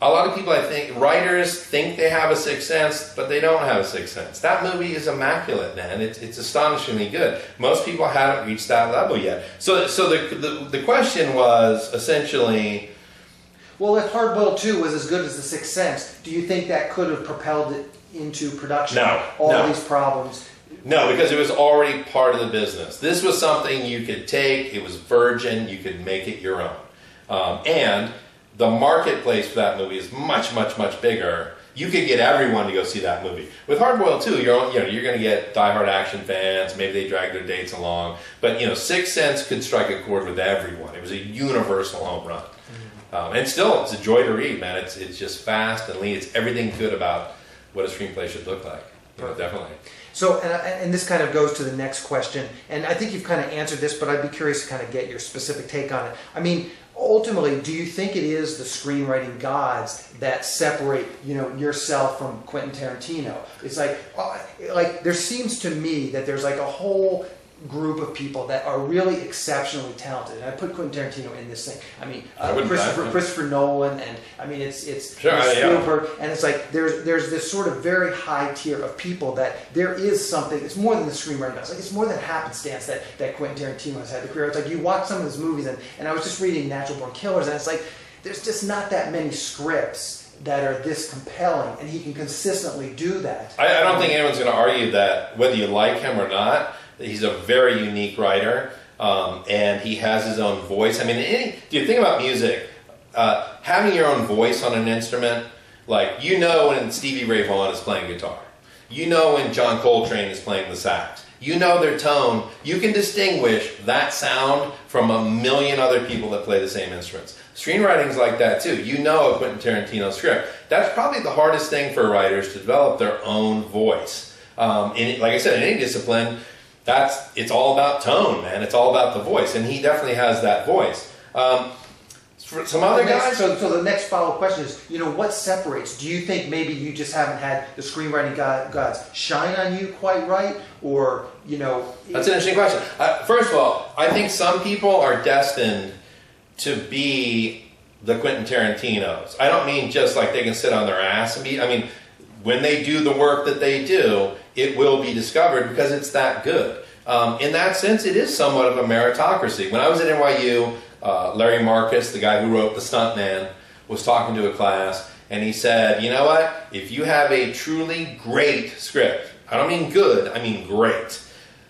a lot of people, I think, writers think they have a sixth sense, but they don't have a sixth sense. That movie is immaculate, man. It's astonishingly good. Most people haven't reached that level yet. So the question was essentially, well, if Hard Boiled 2 was as good as The Sixth Sense, do you think that could have propelled it into production? No. These problems? No, because it was already part of the business. This was something you could take. It was virgin. You could make it your own. And the marketplace for that movie is much, much, much bigger. You could get everyone to go see that movie. With Hard Boiled 2, you're going to get diehard action fans. Maybe they drag their dates along. But, Sixth Sense could strike a chord with everyone. It was a universal home run. And still, it's a joy to read, man. It's just fast and lean. It's everything good about what a screenplay should look like. Definitely. So, and this kind of goes to the next question. And I think you've kind of answered this, but I'd be curious to kind of get your specific take on it. Ultimately, do you think it is the screenwriting gods that separate, yourself from Quentin Tarantino? It's like there seems to me that there's like a whole group of people that are really exceptionally talented, and I put Quentin Tarantino in this thing. Christopher Nolan, and it's Spielberg, and it's like there's this sort of very high tier of people that there is something. It's more than the screenwriting does. Like it's more than happenstance that Quentin Tarantino has had the career. It's like you watch some of his movies, and I was just reading Natural Born Killers, and it's like there's just not that many scripts that are this compelling, and he can consistently do that. I don't think anyone's going to argue that whether you like him or not. He's a very unique writer, and he has his own voice. Do you think about music, having your own voice on an instrument, like when Stevie Ray Vaughan is playing guitar, when John Coltrane is playing the sax, their tone, you can distinguish that sound from a million other people that play the same instruments. Screenwriting's like that too. A Quentin Tarantino script. That's probably the hardest thing for writers, to develop their own voice. Like I said, in any discipline, it's all about tone, man. It's all about the voice, and he definitely has that voice. For some other guys. So the next follow-up question is, what separates? Do you think maybe you just haven't had the screenwriting gods shine on you quite right, or That's an interesting question. First of all, I think some people are destined to be the Quentin Tarantinos. I don't mean just like they can sit on their ass and be. When they do the work that they do, it will be discovered because it's that good. In that sense, it is somewhat of a meritocracy. When I was at NYU, Larry Marcus, the guy who wrote The Stuntman, was talking to a class, and he said, you know what? If you have a truly great script, I don't mean good, I mean great,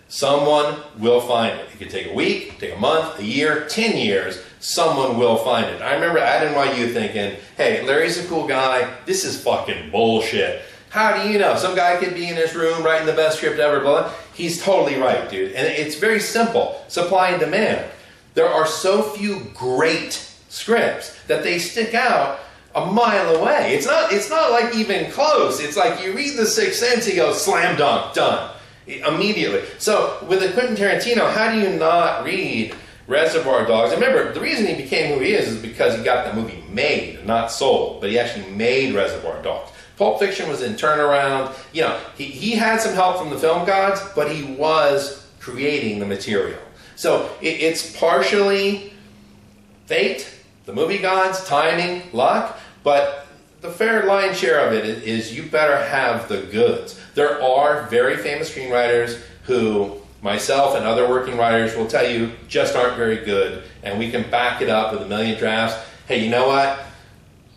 someone will find it. It could take a week, take a month, a year, 10 years, someone will find it. I remember at NYU thinking, hey, Larry's a cool guy, this is fucking bullshit. How do you know? Some guy could be in his room writing the best script ever, blah, blah. He's totally right, dude. And it's very simple. Supply and demand. There are so few great scripts that they stick out a mile away. It's not like even close. It's like you read The Sixth Sense, you go, slam dunk, done. Immediately. So with a Quentin Tarantino, how do you not read Reservoir Dogs? And remember, the reason he became who he is because he got the movie made, not sold. But he actually made Reservoir Dogs. Pulp Fiction was in turnaround. He had some help from the film gods, but he was creating the material. So it's partially fate, the movie gods, timing, luck, but the fair lion's share of it is you better have the goods. There are very famous screenwriters who, myself and other working writers will tell you, just aren't very good, and we can back it up with a million drafts. Hey, you know what?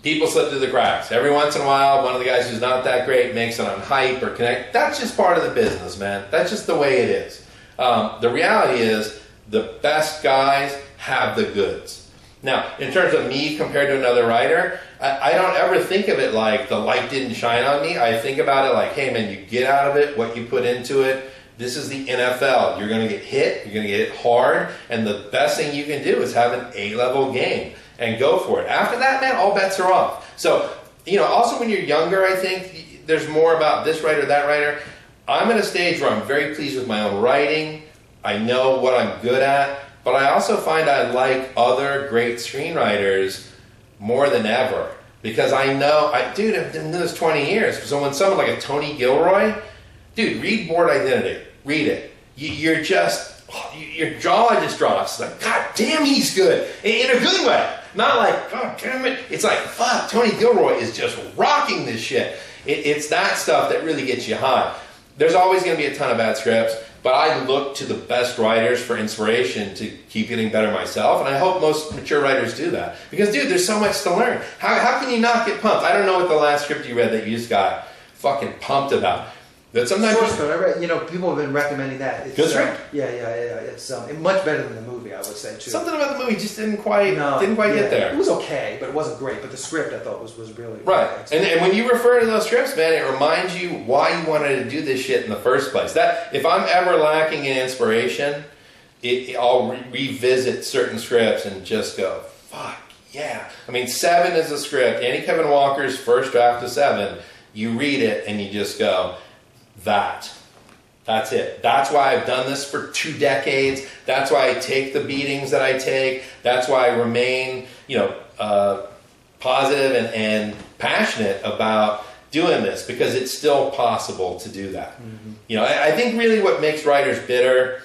People slip through the cracks. Every once in a while, one of the guys who's not that great makes it on hype or connect. That's just part of the business, man. That's just the way it is. The reality is the best guys have the goods. Now, in terms of me compared to another writer, I don't ever think of it like the light didn't shine on me. I think about it like, hey man, you get out of it what you put into it. This is the NFL. You're going to get hit. You're going to get hit hard. And the best thing you can do is have an A-level game and go for it. After that, man, all bets are off. So, also when you're younger, I think there's more about this writer, that writer. I'm at a stage where I'm very pleased with my own writing. I know what I'm good at. But I also find I like other great screenwriters more than ever. Because I know, I've been doing this 20 years. So when someone like a Tony Gilroy, dude, read Bored Identity. Read it. Your jaw just drops. Like, God damn, he's good. In a good way. Not like, God damn it. It's like, fuck, Tony Gilroy is just rocking this shit. It's that stuff that really gets you high. There's always going to be a ton of bad scripts, but I look to the best writers for inspiration to keep getting better myself, and I hope most mature writers do that. Because, dude, there's so much to learn. How can you not get pumped? I don't know what the last script you read that you just got fucking pumped about. That sometimes Source Code. I read, people have been recommending that. It's, good script? Yeah. It's much better than the movie, I would say, too. Something about the movie just didn't quite get there. It was okay, but it wasn't great. But the script, I thought, was really right. And when you refer to those scripts, man, it reminds you why you wanted to do this shit in the first place. That if I'm ever lacking in inspiration, I'll revisit certain scripts and just go, fuck yeah. I mean, Seven is a script. Andy Kevin Walker's first draft of Seven. You read it and you just go, that's it. That's why I've done this for 2 decades. That's why I take the beatings that I take. That's why I remain, positive and passionate about doing this, because it's still possible to do that. Mm-hmm. I think really what makes writers bitter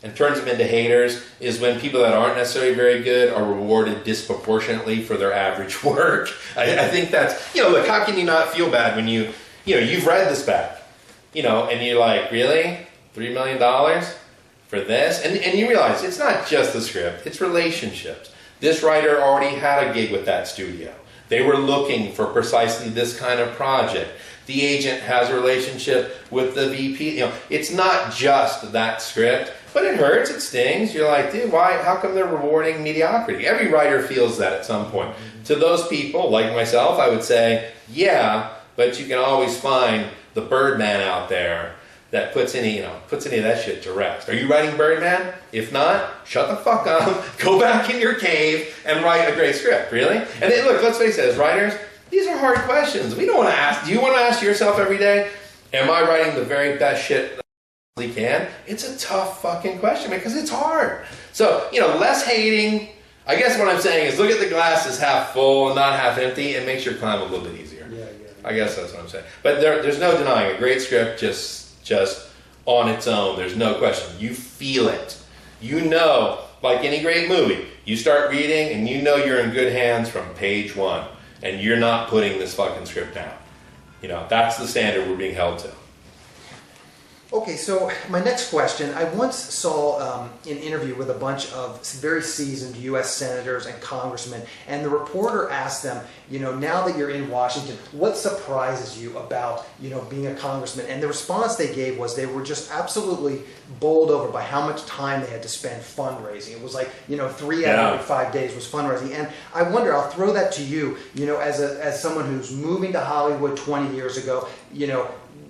and turns them into haters is when people that aren't necessarily very good are rewarded disproportionately for their average work. I think that's, look, how can you not feel bad when you've read this back? And you're like, really? $3 million for this? And you realize it's not just the script, it's relationships. This writer already had a gig with that studio. They were looking for precisely this kind of project. The agent has a relationship with the VP. It's not just that script, but it hurts, it stings. You're like, dude, why? How come they're rewarding mediocrity? Every writer feels that at some point. Mm-hmm. To those people, like myself, I would say, yeah, but you can always find the Birdman out there that puts any of that shit to rest. Are you writing Birdman? If not, shut the fuck up, go back in your cave and write a great script, really? And then look, let's face it, as writers, these are hard questions. We don't want to ask, do you want to ask yourself every day, am I writing the very best shit that I possibly can? It's a tough fucking question because it's hard. So, less hating. I guess what I'm saying is look at the glass as half full and not half empty. It makes your climb a little bit easier. I guess that's what I'm saying. But there's no denying a great script just on its own. There's no question. You feel it. Like any great movie, you start reading and you're in good hands from page 1. And you're not putting this fucking script down. That's the standard we're being held to. Okay, so my next question, I once saw an interview with a bunch of very seasoned U.S. senators and congressmen, and the reporter asked them, now that you're in Washington, what surprises you about, being a congressman? And the response they gave was they were just absolutely bowled over by how much time they had to spend fundraising. It was like, 3 out of every 5 days was fundraising. And I wonder, I'll throw that to you, as someone who's moving to Hollywood 20 years ago,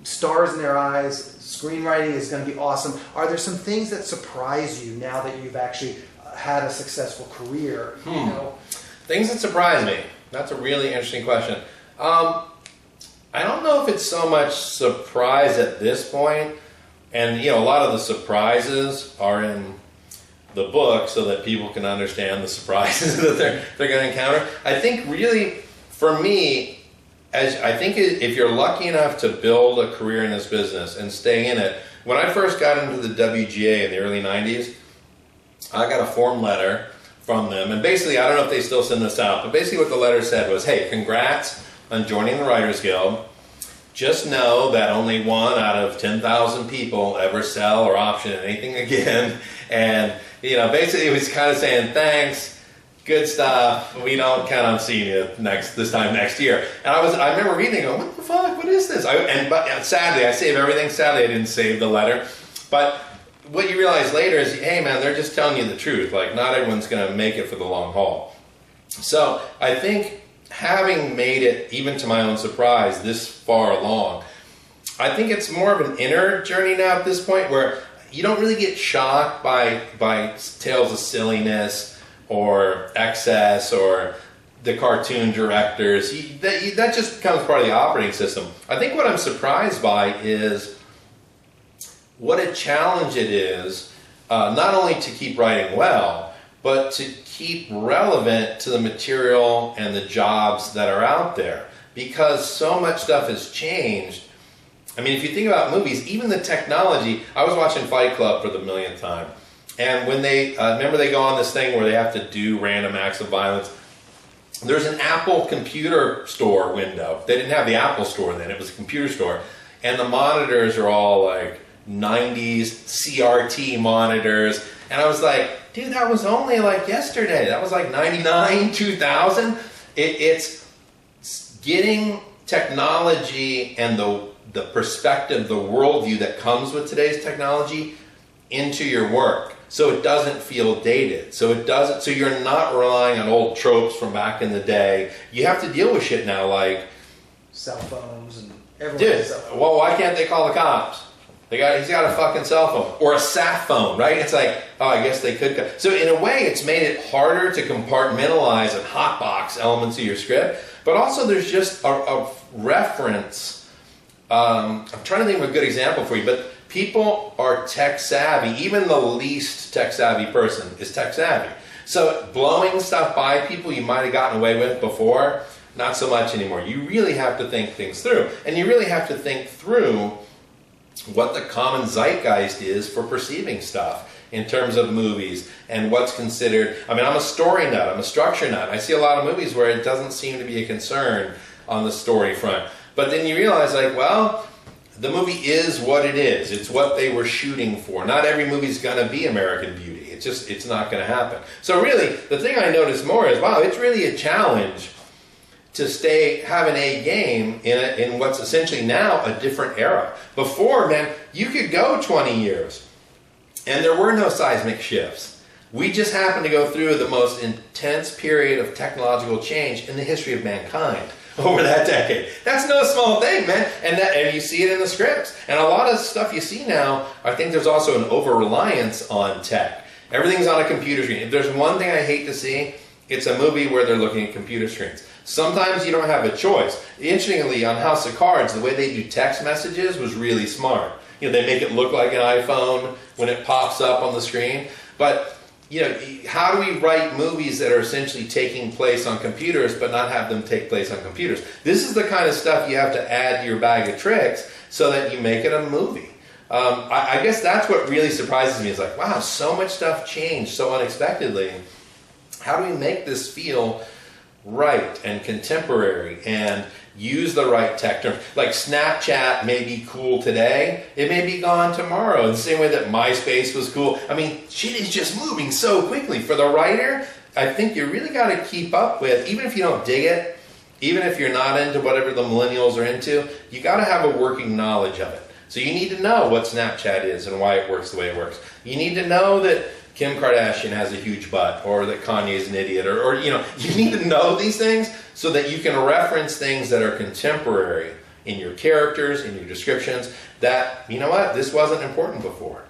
stars in their eyes, screenwriting is going to be awesome. Are there some things that surprise you now that you've actually had a successful career? Things that surprise me. That's a really interesting question. I don't know if it's so much surprise at this point. And, a lot of the surprises are in the book so that people can understand the surprises that they're going to encounter. I think really, for me, I think if you're lucky enough to build a career in this business and stay in it, when I first got into the WGA in the early 90s, I got a form letter from them. And basically, I don't know if they still send this out, but basically what the letter said was, hey, congrats on joining the Writers Guild. Just know that only 1 out of 10,000 people ever sell or option anything again. And, basically it was kind of saying, thanks. Good stuff. We don't count on seeing you this time next year. And I remember reading it, going, what the fuck? What is this? Sadly, I saved everything. Sadly, I didn't save the letter. But what you realize later is, hey man, they're just telling you the truth. Like, not everyone's going to make it for the long haul. So I think having made it, even to my own surprise, this far along, I think it's more of an inner journey now at this point, where you don't really get shocked by tales of silliness or excess or the cartoon directors. That just becomes part of the operating system. I think what I'm surprised by is what a challenge it is, not only to keep writing well, but to keep relevant to the material and the jobs that are out there. Because so much stuff has changed. I mean, if you think about movies, even the technology, I was watching Fight Club for the millionth time. And when they, remember they go on this thing where they have to do random acts of violence. There's an Apple computer store window. They didn't have the Apple store then, it was a computer store. And the monitors are all like 90s CRT monitors. And I was like, dude, that was only like yesterday. That was like 99, 2000. It's getting technology and the perspective, the worldview that comes with today's technology into your work, so it doesn't feel dated. So you're not relying on old tropes from back in the day. You have to deal with shit now, like cell phones and everyone. Dude, well, why can't they call the cops? He's got a fucking cell phone or a sat phone, right? It's like, oh, I guess they could. So in a way, it's made it harder to compartmentalize and hotbox elements of your script. But also, there's just a reference. I'm trying to think of a good example for you, but people are tech savvy. Even the least tech savvy person is tech savvy. So blowing stuff by people you might have gotten away with before, not so much anymore. You really have to think things through. And you really have to think through what the common zeitgeist is for perceiving stuff in terms of movies and what's considered. I mean, I'm a story nut, I'm a structure nut. I see a lot of movies where it doesn't seem to be a concern on the story front. But then you realize, like, well, the movie is what it is. It's what they were shooting for. Not every movie's going to be American Beauty. It's not going to happen. So really, the thing I notice more is, wow, it's really a challenge to have an A game in what's essentially now a different era. Before, man, you could go 20 years, and there were no seismic shifts. We just happened to go through the most intense period of technological change in the history of mankind over that decade. That's no small thing, man. And you see it in the scripts. And a lot of stuff you see now, I think there's also an over-reliance on tech. Everything's on a computer screen. If there's one thing I hate to see, it's a movie where they're looking at computer screens. Sometimes you don't have a choice. Interestingly, on House of Cards, the way they do text messages was really smart. You know, they make it look like an iPhone when it pops up on the screen. But you know, how do we write movies that are essentially taking place on computers but not have them take place on computers? This is the kind of stuff you have to add to your bag of tricks so that you make it a movie. I guess that's what really surprises me, is like, wow, so much stuff changed so unexpectedly. How do we make this feel right and contemporary and use the right tech terms? Like Snapchat may be cool today, it may be gone tomorrow, in the same way that MySpace was cool. I mean, shit is just moving so quickly. For the writer, I think you really got to keep up with, even if you don't dig it, even if you're not into whatever the millennials are into, you got to have a working knowledge of it. So you need to know what Snapchat is and why it works the way it works. You need to know that Kim Kardashian has a huge butt, or that Kanye's an idiot, or you know, you need to know these things so that you can reference things that are contemporary in your characters, in your descriptions, that, you know what, this wasn't important before.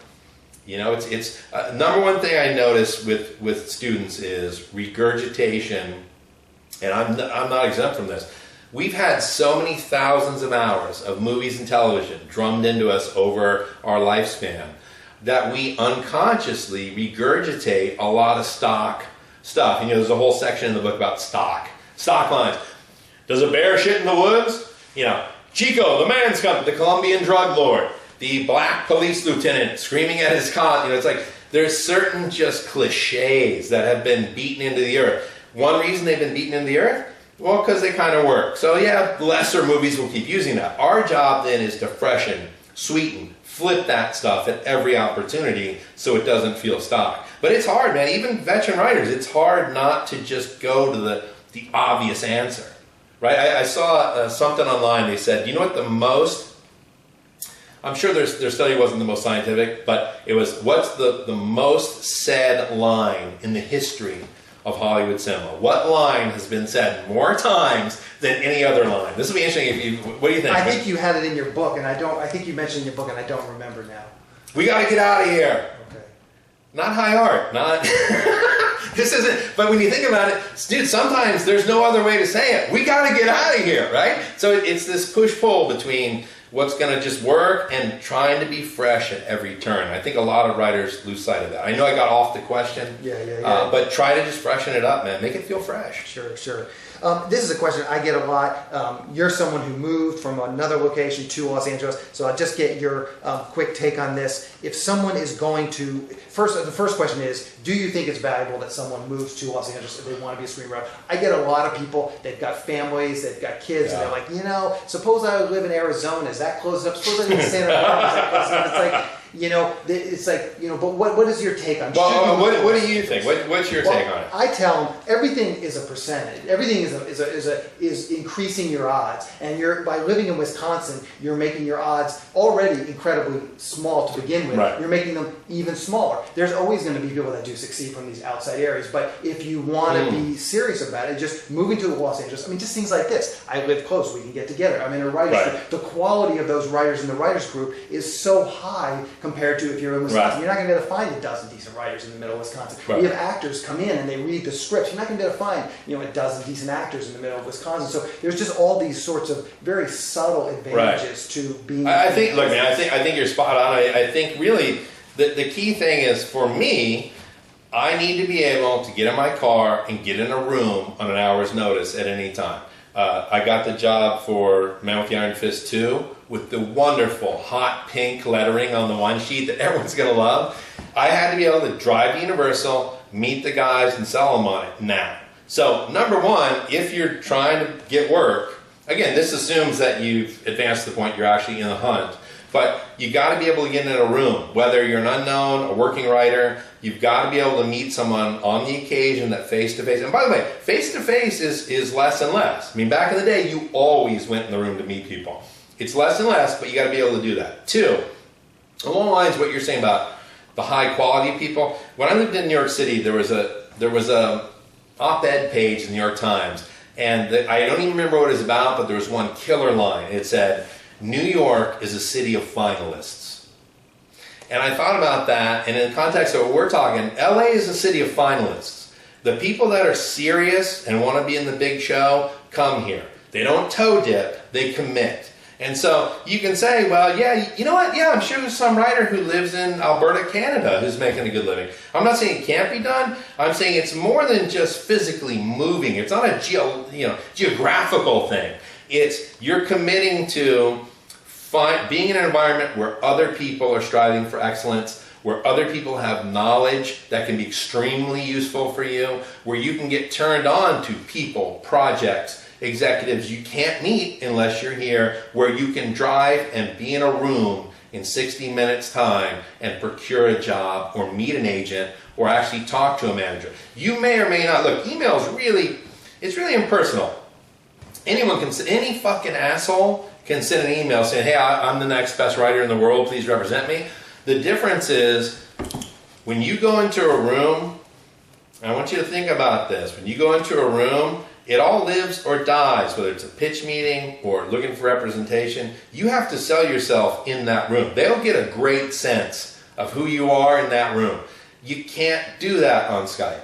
You know, it's number one thing I notice with students is regurgitation, and I'm not exempt from this. We've had so many thousands of hours of movies and television drummed into us over our lifespan that we unconsciously regurgitate a lot of stock stuff. You know, there's a whole section in the book about stock lines. Does a bear shit in the woods? You know, Chico, the man's coming, the Colombian drug lord, the black police lieutenant screaming at his cot. You know, it's like there's certain just cliches that have been beaten into the earth. One reason they've been beaten into the earth? Well, because they kind of work. So yeah, lesser movies will keep using that. Our job then is to freshen, sweeten, flip that stuff at every opportunity so it doesn't feel stock. But it's hard, man. Even veteran writers, it's hard not to just go to the obvious answer, right? I saw something online. They said, you know what the most I'm sure their study wasn't the most scientific, but it was, what's the most said line in the history of Hollywood cinema? What line has been said more times than any other line? This will be interesting. What do you think? I think you had it in your book, and I think you mentioned in your book, and I don't remember now. We got to get out of here. Okay. Not high art. Not. This isn't. But when you think about it, dude, sometimes there's no other way to say it. We got to get out of here, right? So it's this push-pull between what's going to just work and trying to be fresh at every turn. I think a lot of writers lose sight of that. I know I got off the question. Yeah. But try to just freshen it up, man. Make it feel fresh. Sure. This is a question I get a lot. You're someone who moved from another location to Los Angeles, so I'll just get your quick take on this. If someone is going to, the first question is, do you think it's valuable that someone moves to Los Angeles if they want to be a screenwriter? I get a lot of people, they've got families, they've got kids, and they're like, suppose I live in Arizona, is that close enough? Suppose I live in Santa Barbara, is that close enough? It's like, but what is your take on? Well, what do you think? What's your take on it? I tell them everything is a percentage. Everything is increasing your odds, and by living in Wisconsin, you're making your odds already incredibly small to begin with. Right. You're making them even smaller. There's always going to be people that do succeed from these outside areas, but if you want to be serious about it, just moving to Los Angeles. I mean, just things like this. I live close. We can get together. I'm in a writer's group. The quality of those writers in the writers group is so high compared to if you're in Wisconsin. Right. You're not going to be able to find a dozen decent writers in the middle of Wisconsin. Right. We have actors come in and they read the scripts. You're not going to be able to find a dozen decent actors in the middle of Wisconsin. So there's just all these sorts of very subtle advantages to being. I think you're spot on. I think really the key thing is, for me, I need to be able to get in my car and get in a room on an hour's notice at any time. I got the job for Man with the Iron Fist 2 with the wonderful hot pink lettering on the one sheet that everyone's going to love. I had to be able to drive to Universal, meet the guys, and sell them on it now. So, number one, if you're trying to get work, again, this assumes that you've advanced to the point you're actually in the hunt. But you got to be able to get in a room, whether you're an unknown, a working writer. You've got to be able to meet someone on the occasion, that face-to-face. And by the way, face-to-face is less and less. I mean, back in the day, you always went in the room to meet people. It's less and less, but you got to be able to do that. Two, along the lines of what you're saying about the high quality people. When I lived in New York City, there was a op-ed page in the New York Times, and I don't even remember what it was about, but there was one killer line. It said, "New York is a city of finalists." And I thought about that, and in the context of what we're talking, LA is a city of finalists. The people that are serious and want to be in the big show come here. They don't toe dip, they commit. And so you can say, well, yeah, you know what? Yeah, I'm sure there's some writer who lives in Alberta, Canada, who's making a good living. I'm not saying it can't be done. I'm saying it's more than just physically moving. It's not a geographical thing. It's you're committing to being in an environment where other people are striving for excellence, where other people have knowledge that can be extremely useful for you, where you can get turned on to people, projects, executives you can't meet unless you're here, where you can drive and be in a room in 60 minutes time and procure a job or meet an agent or actually talk to a manager. You may or may not, look, email is it's really impersonal. Any fucking asshole can send an email saying, hey, I'm the next best writer in the world, please represent me. The difference is, when you go into a room, I want you to think about this, when you go into a room, it all lives or dies, whether it's a pitch meeting or looking for representation. You have to sell yourself in that room. They'll get a great sense of who you are in that room. You can't do that on Skype.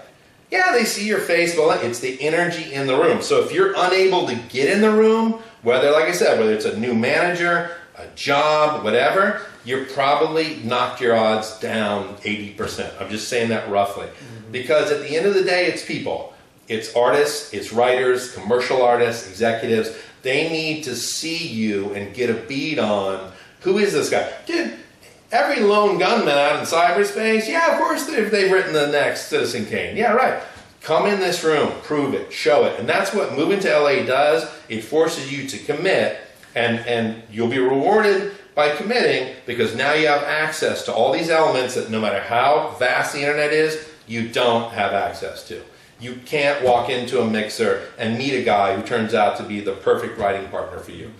Yeah, they see your face, but it's the energy in the room. So if you're unable to get in the room, whether, like I said, whether it's a new manager, a job, whatever, you're probably knocked your odds down 80%. I'm just saying that roughly. Mm-hmm. Because at the end of the day, it's people. It's artists, it's writers, commercial artists, executives. They need to see you and get a bead on, who is this guy? Dude, every lone gunman out in cyberspace, yeah, of course they've written the next Citizen Kane. Yeah, right. Come in this room, prove it, show it. And that's what moving to LA does. It forces you to commit, and you'll be rewarded by committing, because now you have access to all these elements that no matter how vast the internet is, you don't have access to. You can't walk into a mixer and meet a guy who turns out to be the perfect writing partner for you.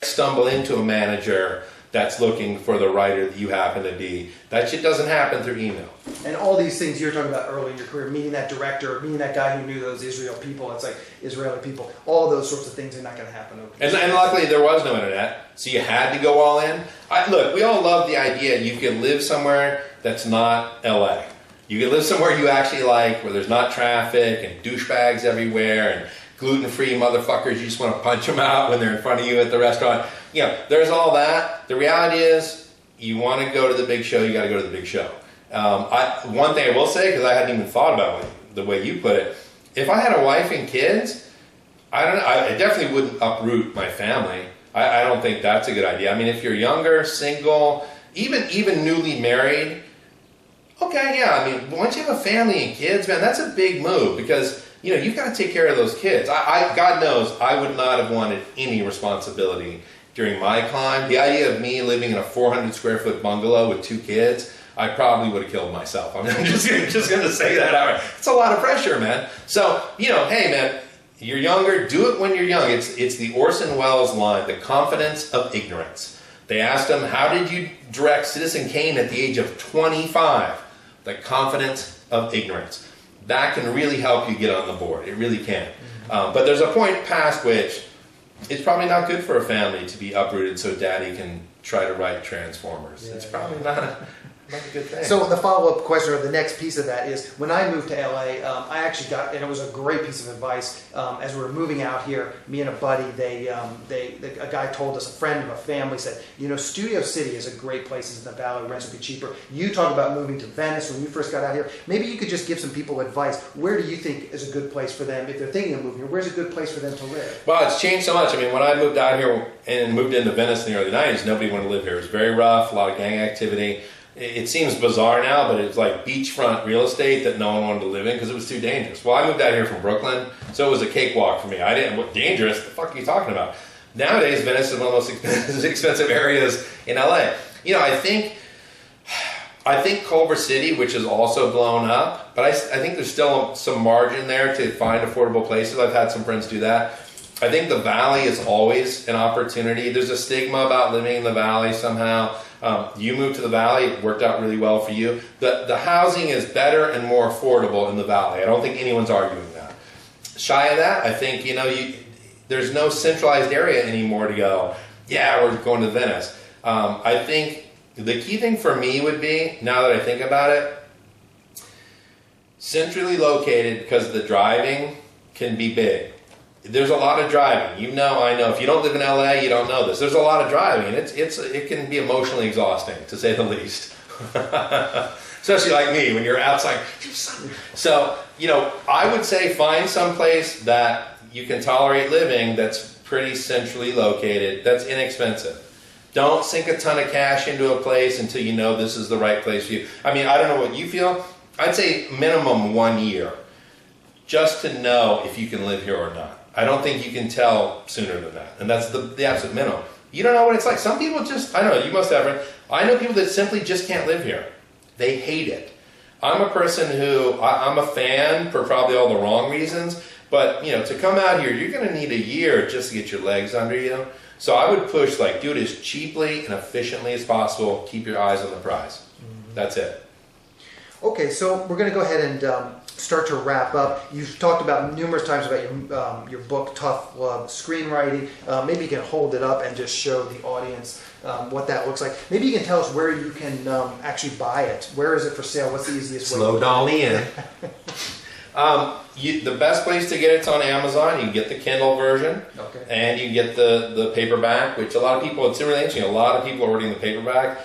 Stumble into a manager that's looking for the writer that you happen to be. That shit doesn't happen through email. And all these things you're talking about early in your career, meeting that director, meeting that guy who knew those Israel people, it's like Israeli people, all those sorts of things are not going to happen over and luckily there was no internet, so you had to go all in. Look, we all love the idea you can live somewhere that's not LA. You can live somewhere you actually like, where there's not traffic and douchebags everywhere and gluten-free motherfuckers, you just want to punch them out when they're in front of you at the restaurant. You know, there's all that. The reality is, you want to go to the big show, you got to go to the big show. One thing I will say, because I hadn't even thought about the way you put it, if I had a wife and kids, I definitely wouldn't uproot my family. I don't think that's a good idea. I mean, if you're younger, single, even newly married, okay, yeah, I mean, once you have a family and kids, man, that's a big move, because you know, you've got to take care of those kids. God knows, I would not have wanted any responsibility during my climb. The idea of me living in a 400 square foot bungalow with 2 kids, I probably would have killed myself. I'm just going to say that out. It's a lot of pressure, man. So, you know, hey, man, you're younger, do it when you're young. It's the Orson Welles line, the confidence of ignorance. They asked him, how did you direct Citizen Kane at the age of 25? The confidence of ignorance. That can really help you get on the board. It really can. But there's a point past which it's probably not good for a family to be uprooted so daddy can try to write Transformers. Yeah, it's probably not a good thing. So the follow-up question, or the next piece of that, is when I moved to LA, I actually got, and it was a great piece of advice, as we were moving out here, me and a buddy, a guy told us, a friend of a family said, you know, Studio City is a great place in the Valley, rents will be cheaper. You talk about moving to Venice when you first got out here. Maybe you could just give some people advice. Where do you think is a good place for them, if they're thinking of moving here, where's a good place for them to live? Well, it's changed so much. I mean, when I moved out here and moved into Venice in the early 90s, nobody wanted to live here. It was very rough, a lot of gang activity. It seems bizarre now, but it's like beachfront real estate that no one wanted to live in because it was too dangerous. Well, I moved out here from Brooklyn, so it was a cakewalk for me. Dangerous? The fuck are you talking about? Nowadays, Venice is one of the most expensive areas in LA. You know, I think Culver City, which is also blown up, but I think there's still some margin there to find affordable places. I've had some friends do that. I think the Valley is always an opportunity. There's a stigma about living in the Valley somehow. You moved to the Valley, it worked out really well for you. The housing is better and more affordable in the Valley. I don't think anyone's arguing that. Shy of that, I think, you know, there's no centralized area anymore to go, yeah, we're going to Venice. I think the key thing for me would be, now that I think about it, centrally located, because the driving can be big. There's a lot of driving. You know, I know. If you don't live in LA, you don't know this. There's a lot of driving, and it can be emotionally exhausting, to say the least. Especially like me, when you're outside. So, you know, I would say find some place that you can tolerate living that's pretty centrally located, that's inexpensive. Don't sink a ton of cash into a place until you know this is the right place for you. I mean, I don't know what you feel. I'd say minimum 1 year, just to know if you can live here or not. I don't think you can tell sooner than that. And that's the absolute minimum. You don't know what it's like. Some people just, I don't know, you must have, I know people that simply just can't live here. They hate it. I'm a person who, I'm a fan for probably all the wrong reasons, but, you know, to come out here, you're going to need a year just to get your legs under you. So I would push, like, do it as cheaply and efficiently as possible. Keep your eyes on the prize. Mm-hmm. That's it. Okay, so we're going to go ahead and start to wrap up. You've talked about numerous times about your book, Tough Love Screenwriting. Maybe you can hold it up and just show the audience what that looks like. Maybe you can tell us where you can actually buy it. Where is it for sale? What's the easiest way? Slow dolly in. The best place to get it's on Amazon. You can get the Kindle version, okay, and you can get the paperback, which a lot of people, it's really interesting, a lot of people are ordering the paperback.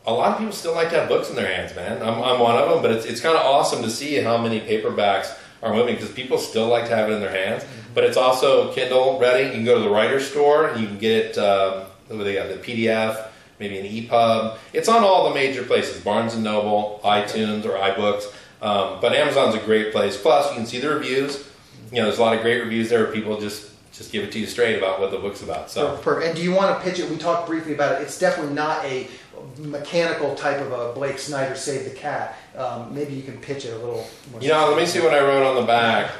A lot of people still like to have books in their hands, man. I'm one of them, but it's kind of awesome to see how many paperbacks are moving, because people still like to have it in their hands. Mm-hmm. But it's also Kindle ready. You can go to the writer's store and you can get the PDF, maybe an EPUB. It's on all the major places, Barnes & Noble, iTunes, or iBooks. But Amazon's a great place. Plus, you can see the reviews. You know, there's a lot of great reviews there where people just give it to you straight about what the book's about. So, perfect. And do you want to pitch it? We talked briefly about it. It's definitely not a mechanical type of a Blake Snyder Save the Cat. Maybe you can pitch it a little more. You know, let me see what I wrote on the back.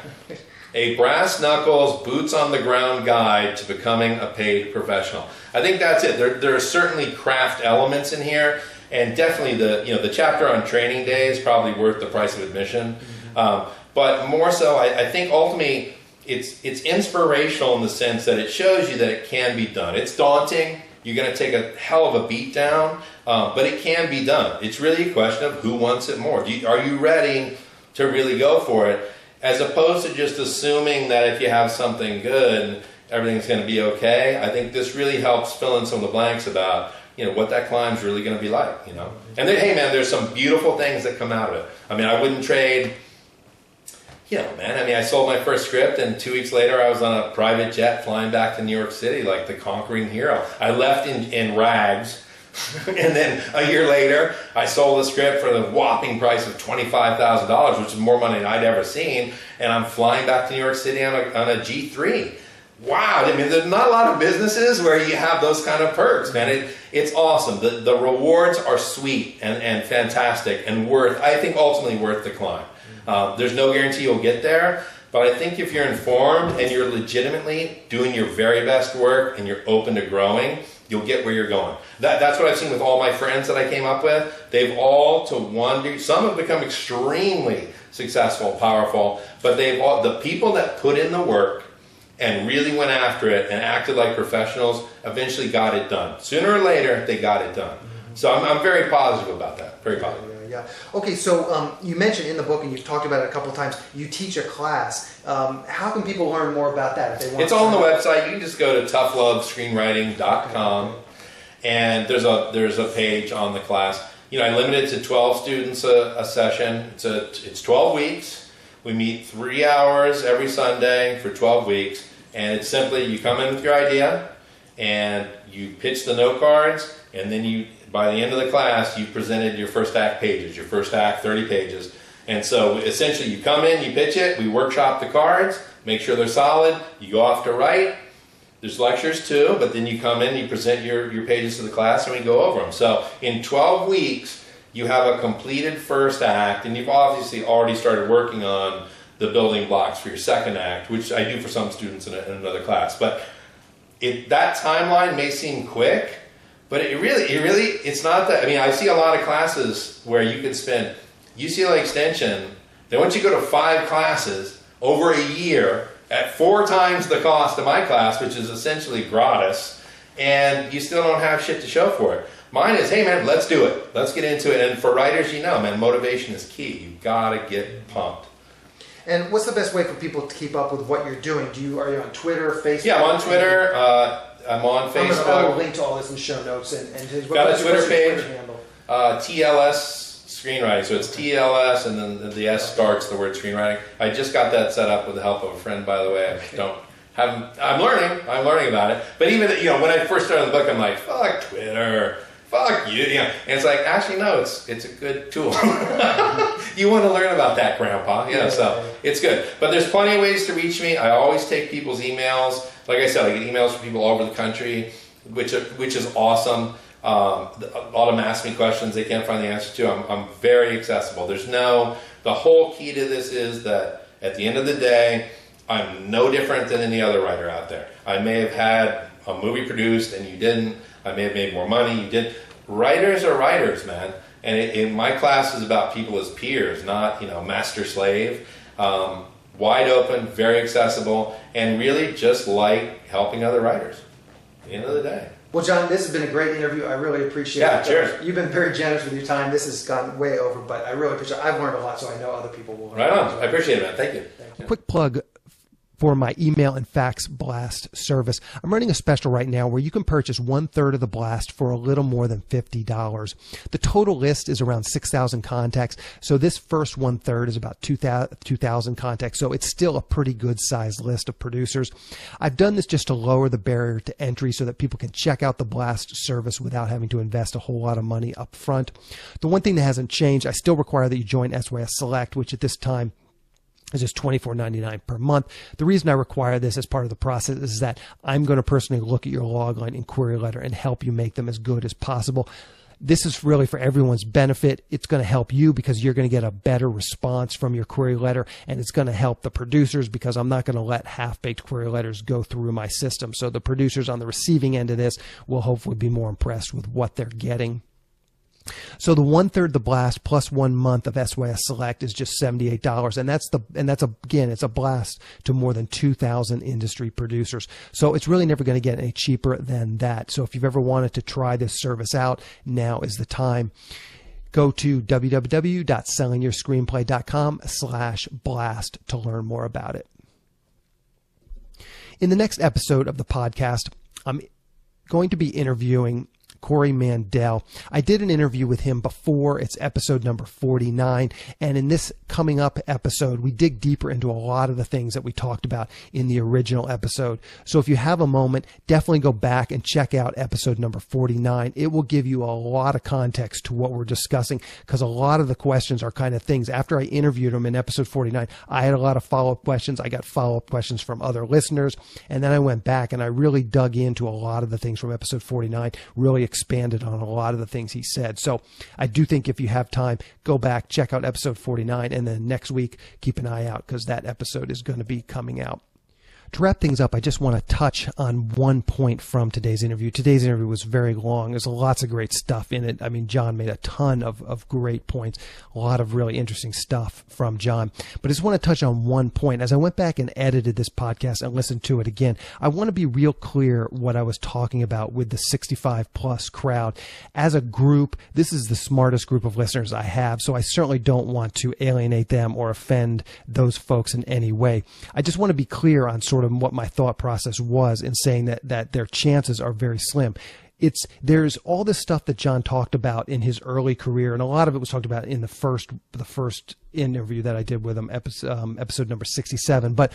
A brass knuckles, boots on the ground guide to becoming a paid professional. I think that's it. There are certainly craft elements in here, and definitely the chapter on training day is probably worth the price of admission. But more so, I think ultimately it's inspirational in the sense that it shows you that it can be done. It's daunting. You're going to take a hell of a beat down, but it can be done. It's really a question of who wants it more. Are you ready to really go for it, as opposed to just assuming that if you have something good, everything's going to be okay? I think this really helps fill in some of the blanks about what that climb's really going to be like. And then, hey man, there's some beautiful things that come out of it. I mean, I wouldn't trade. I sold my first script, and 2 weeks later I was on a private jet flying back to New York City like the conquering hero. I left in rags, and then a year later I sold the script for the whopping price of $25,000, which is more money than I'd ever seen, and I'm flying back to New York City on a G3. Wow, I mean, there's not a lot of businesses where you have those kind of perks, man. It's awesome. The rewards are sweet and fantastic, and I think ultimately worth the climb. There's no guarantee you'll get there, but I think if you're informed and you're legitimately doing your very best work and you're open to growing, you'll get where you're going. That's what I've seen with all my friends that I came up with. They've all, to one degree, some have become extremely successful, powerful, but the people that put in the work and really went after it and acted like professionals eventually got it done. Sooner or later, they got it done. So I'm very positive about that, very positive. Yeah. Okay, so you mentioned in the book, and you've talked about it a couple of times, you teach a class. How can people learn more about that? If they want it's all on the website. You can just go to toughlovescreenwriting.com, and there's a page on the class. I limit it to 12 students a session. It's 12 weeks. We meet 3 hours every Sunday for 12 weeks, and it's simply you come in with your idea, and you pitch the note cards, and then by the end of the class, you presented your first act pages, your first act 30 pages. And so essentially you come in, you pitch it, we workshop the cards, make sure they're solid, you go off to write. There's lectures too, but then you come in, you present your pages to the class, and we go over them. So in 12 weeks, you have a completed first act, and you've obviously already started working on the building blocks for your second act, which I do for some students in another class. But that timeline may seem quick, but it's not that. I mean, I see a lot of classes where you could spend UCLA Extension, then once you go to 5 classes over a year at 4 times the cost of my class, which is essentially gratis, and you still don't have shit to show for it. Mine is, hey man, let's do it. Let's get into it. And for writers, man, motivation is key. You've got to get pumped. And what's the best way for people to keep up with what you're doing? Are you on Twitter, Facebook? Yeah, I'm on Twitter. I'm on Facebook. I'm going to link to all this in show notes. And his got a Twitter page, handle? TLS Screenwriting. So it's TLS, and then the S starts the word screenwriting. I just got that set up with the help of a friend, by the way. I'm learning about it. But even when I first started the book, I'm like, fuck Twitter. Fuck you, And it's like, actually, no, it's a good tool. You want to learn about that, Grandpa. So it's good. But there's plenty of ways to reach me. I always take people's emails. Like I said, I get emails from people all over the country, which is awesome. A lot of them ask me questions they can't find the answer to. I'm very accessible. The whole key to this is that at the end of the day, I'm no different than any other writer out there. I may have had a movie produced and you didn't. I may have made more money, you did. Writers are writers, man. And my class is about people as peers, not, master slave. Wide open, very accessible, and really just like helping other writers at the end of the day. Well, John, this has been a great interview. I really appreciate it. Yeah, cheers. You've been very generous with your time. This has gone way over, but I really appreciate it. I've learned a lot, so I know other people will learn. Right on. I appreciate it, man. Thank you. A quick plug for my email and fax blast service. I'm running a special right now where you can purchase 1/3 of the blast for a little more than $50. The total list is around 6,000 contacts. So this first 1/3 is about 2,000 contacts. So it's still a pretty good sized list of producers. I've done this just to lower the barrier to entry so that people can check out the blast service without having to invest a whole lot of money up front. The one thing that hasn't changed, I still require that you join SYS Select, which at this time is just $24.99 per month. The reason I require this as part of the process is that I'm going to personally look at your logline and query letter and help you make them as good as possible. this is really for everyone's benefit. It's going to help you because you're going to get a better response from your query letter, and it's going to help the producers because I'm not going to let half-baked query letters go through my system. So the producers on the receiving end of this will hopefully be more impressed with what they're getting. So the 1/3 the blast plus 1 month of SYS Select is just $78, and it's a blast to more than 2,000 industry producers. So it's really never going to get any cheaper than that. So if you've ever wanted to try this service out, now is the time. Go to www.sellingyourscreenplay.com/blast to learn more about it. In the next episode of the podcast, I'm going to be interviewing Corey Mandel. I did an interview with him before. It's episode number 49. And in this coming up episode, we dig deeper into a lot of the things that we talked about in the original episode. So if you have a moment, definitely go back and check out episode number 49. It will give you a lot of context to what we're discussing, because a lot of the questions are kind of things. After I interviewed him in episode 49, I had a lot of follow-up questions. I got follow-up questions from other listeners. And then I went back and I really dug into a lot of the things from episode 49, really expanded on a lot of the things he said. So I do think if you have time, go back, check out episode 49, and then next week, keep an eye out because that episode is going to be coming out. To wrap things up, I just want to touch on one point from today's interview. Today's interview was very long. There's lots of great stuff in it. I mean, John made a ton of great points, a lot of really interesting stuff from John. But I just want to touch on one point. As I went back and edited this podcast and listened to it again, I want to be real clear what I was talking about with the 65 plus crowd. As a group, this is the smartest group of listeners I have, so I certainly don't want to alienate them or offend those folks in any way. I just want to be clear on sort of what my thought process was in saying that their chances are very slim. There's all this stuff that John talked about in his early career, and a lot of it was talked about in the first interview that I did with him, episode number 67. But,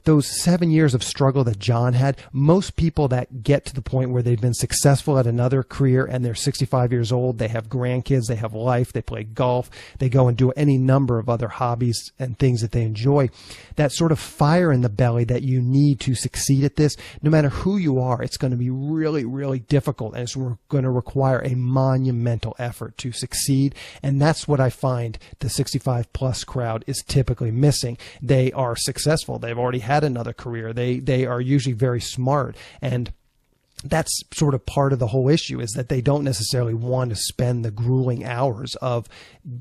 those 7 years of struggle that John had, most people that get to the point where they've been successful at another career and they're 65 years old, they have grandkids, they have life, they play golf, they go and do any number of other hobbies and things that they enjoy. That sort of fire in the belly that you need to succeed at this, no matter who you are, it's going to be really, really difficult, and it's going to require a monumental effort to succeed. And that's what I find the 65 plus crowd is typically missing. They are successful. They've already had another career. They are usually very smart, and that's sort of part of the whole issue, is that they don't necessarily want to spend the grueling hours of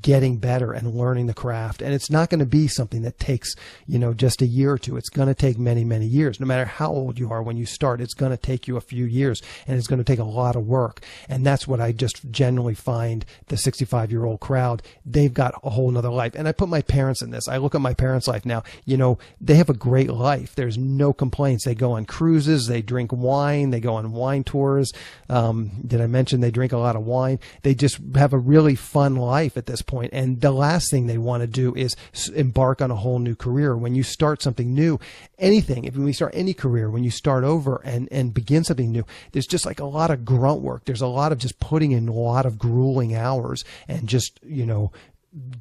getting better and learning the craft. And it's not going to be something that takes, just a year or two. It's going to take many, many years. No matter how old you are when you start, it's going to take you a few years, and it's going to take a lot of work. And that's what I just generally find the 65-year-old crowd, they've got a whole nother life. And I put my parents in this. I look at my parents' life now, they have a great life. There's no complaints. They go on cruises, they drink wine, they go on wine tours. Did I mention they drink a lot of wine? They just have a really fun life at this point. And the last thing they want to do is embark on a whole new career. When you start something new, when we start any career, when you start over and begin something new, there's just like a lot of grunt work. There's a lot of just putting in a lot of grueling hours and just,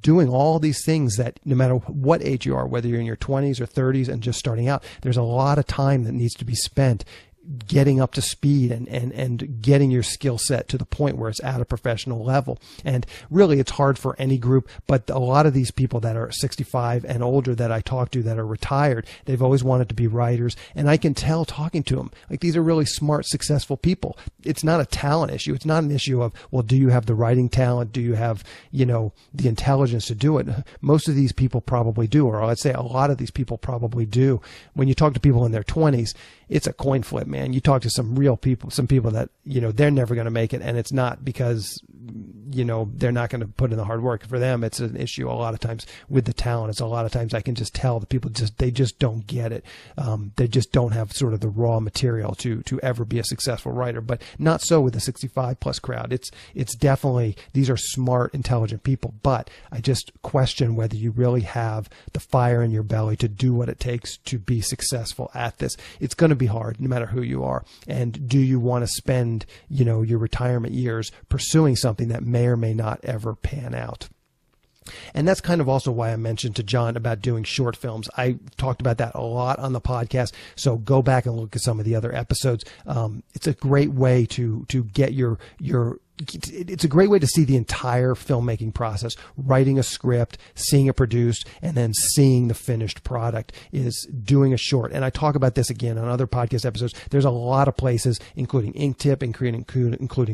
doing all these things that no matter what age you are, whether you're in your 20s or 30s and just starting out, there's a lot of time that needs to be spent getting up to speed and getting your skill set to the point where it's at a professional level. And really, it's hard for any group, but a lot of these people that are 65 and older that I talk to that are retired, they've always wanted to be writers. And I can tell talking to them, like, these are really smart, successful people. It's not a talent issue. It's not an issue of, well, do you have the writing talent? Do you have, the intelligence to do it? Most of these people probably do, or I'd say a lot of these people probably do. When you talk to people in their 20s, it's a coin flip, man. You talk to some real people, some people that, they're never going to make it. And it's not because, they're not going to put in the hard work. For them, it's an issue a lot of times with the talent. It's a lot of times I can just tell the people they just don't get it. They just don't have sort of the raw material to ever be a successful writer, but not so with the 65 plus crowd. It's definitely, these are smart, intelligent people, but I just question whether you really have the fire in your belly to do what it takes to be successful at this. It's going to be hard no matter who you are. And do you want to spend, your retirement years pursuing something that may or may not ever pan out? And that's kind of also why I mentioned to John about doing short films. I talked about that a lot on the podcast, so go back and look at some of the other episodes. It's a great way to get your it's a great way to see the entire filmmaking process. Writing a script, seeing it produced, and then seeing the finished product is doing a short. And I talk about this again on other podcast episodes. There's a lot of places, including Inktip, including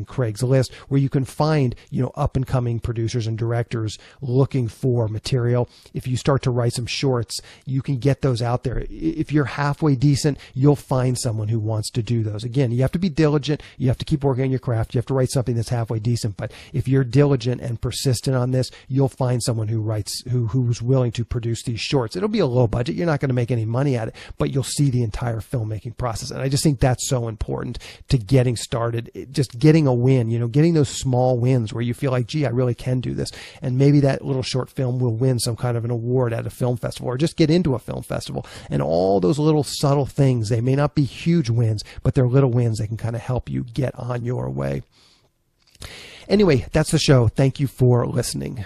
Craigslist, where you can find, up and coming producers and directors looking for material. If you start to write some shorts, you can get those out there. If you're halfway decent, you'll find someone who wants to do those. Again, you have to be diligent. You have to keep working on your craft. You have to write something that's halfway decent. But if you're diligent and persistent on this, you'll find someone who's willing to produce these shorts. It'll be a low budget. You're not going to make any money at it, but you'll see the entire filmmaking process. And I just think that's so important to getting started, just getting a win, getting those small wins where you feel like, gee, I really can do this. And maybe that little short film will win some kind of an award at a film festival, or just get into a film festival. And all those little subtle things, they may not be huge wins, but they're little wins that can kind of help you get on your way. Anyway, that's the show. Thank you for listening.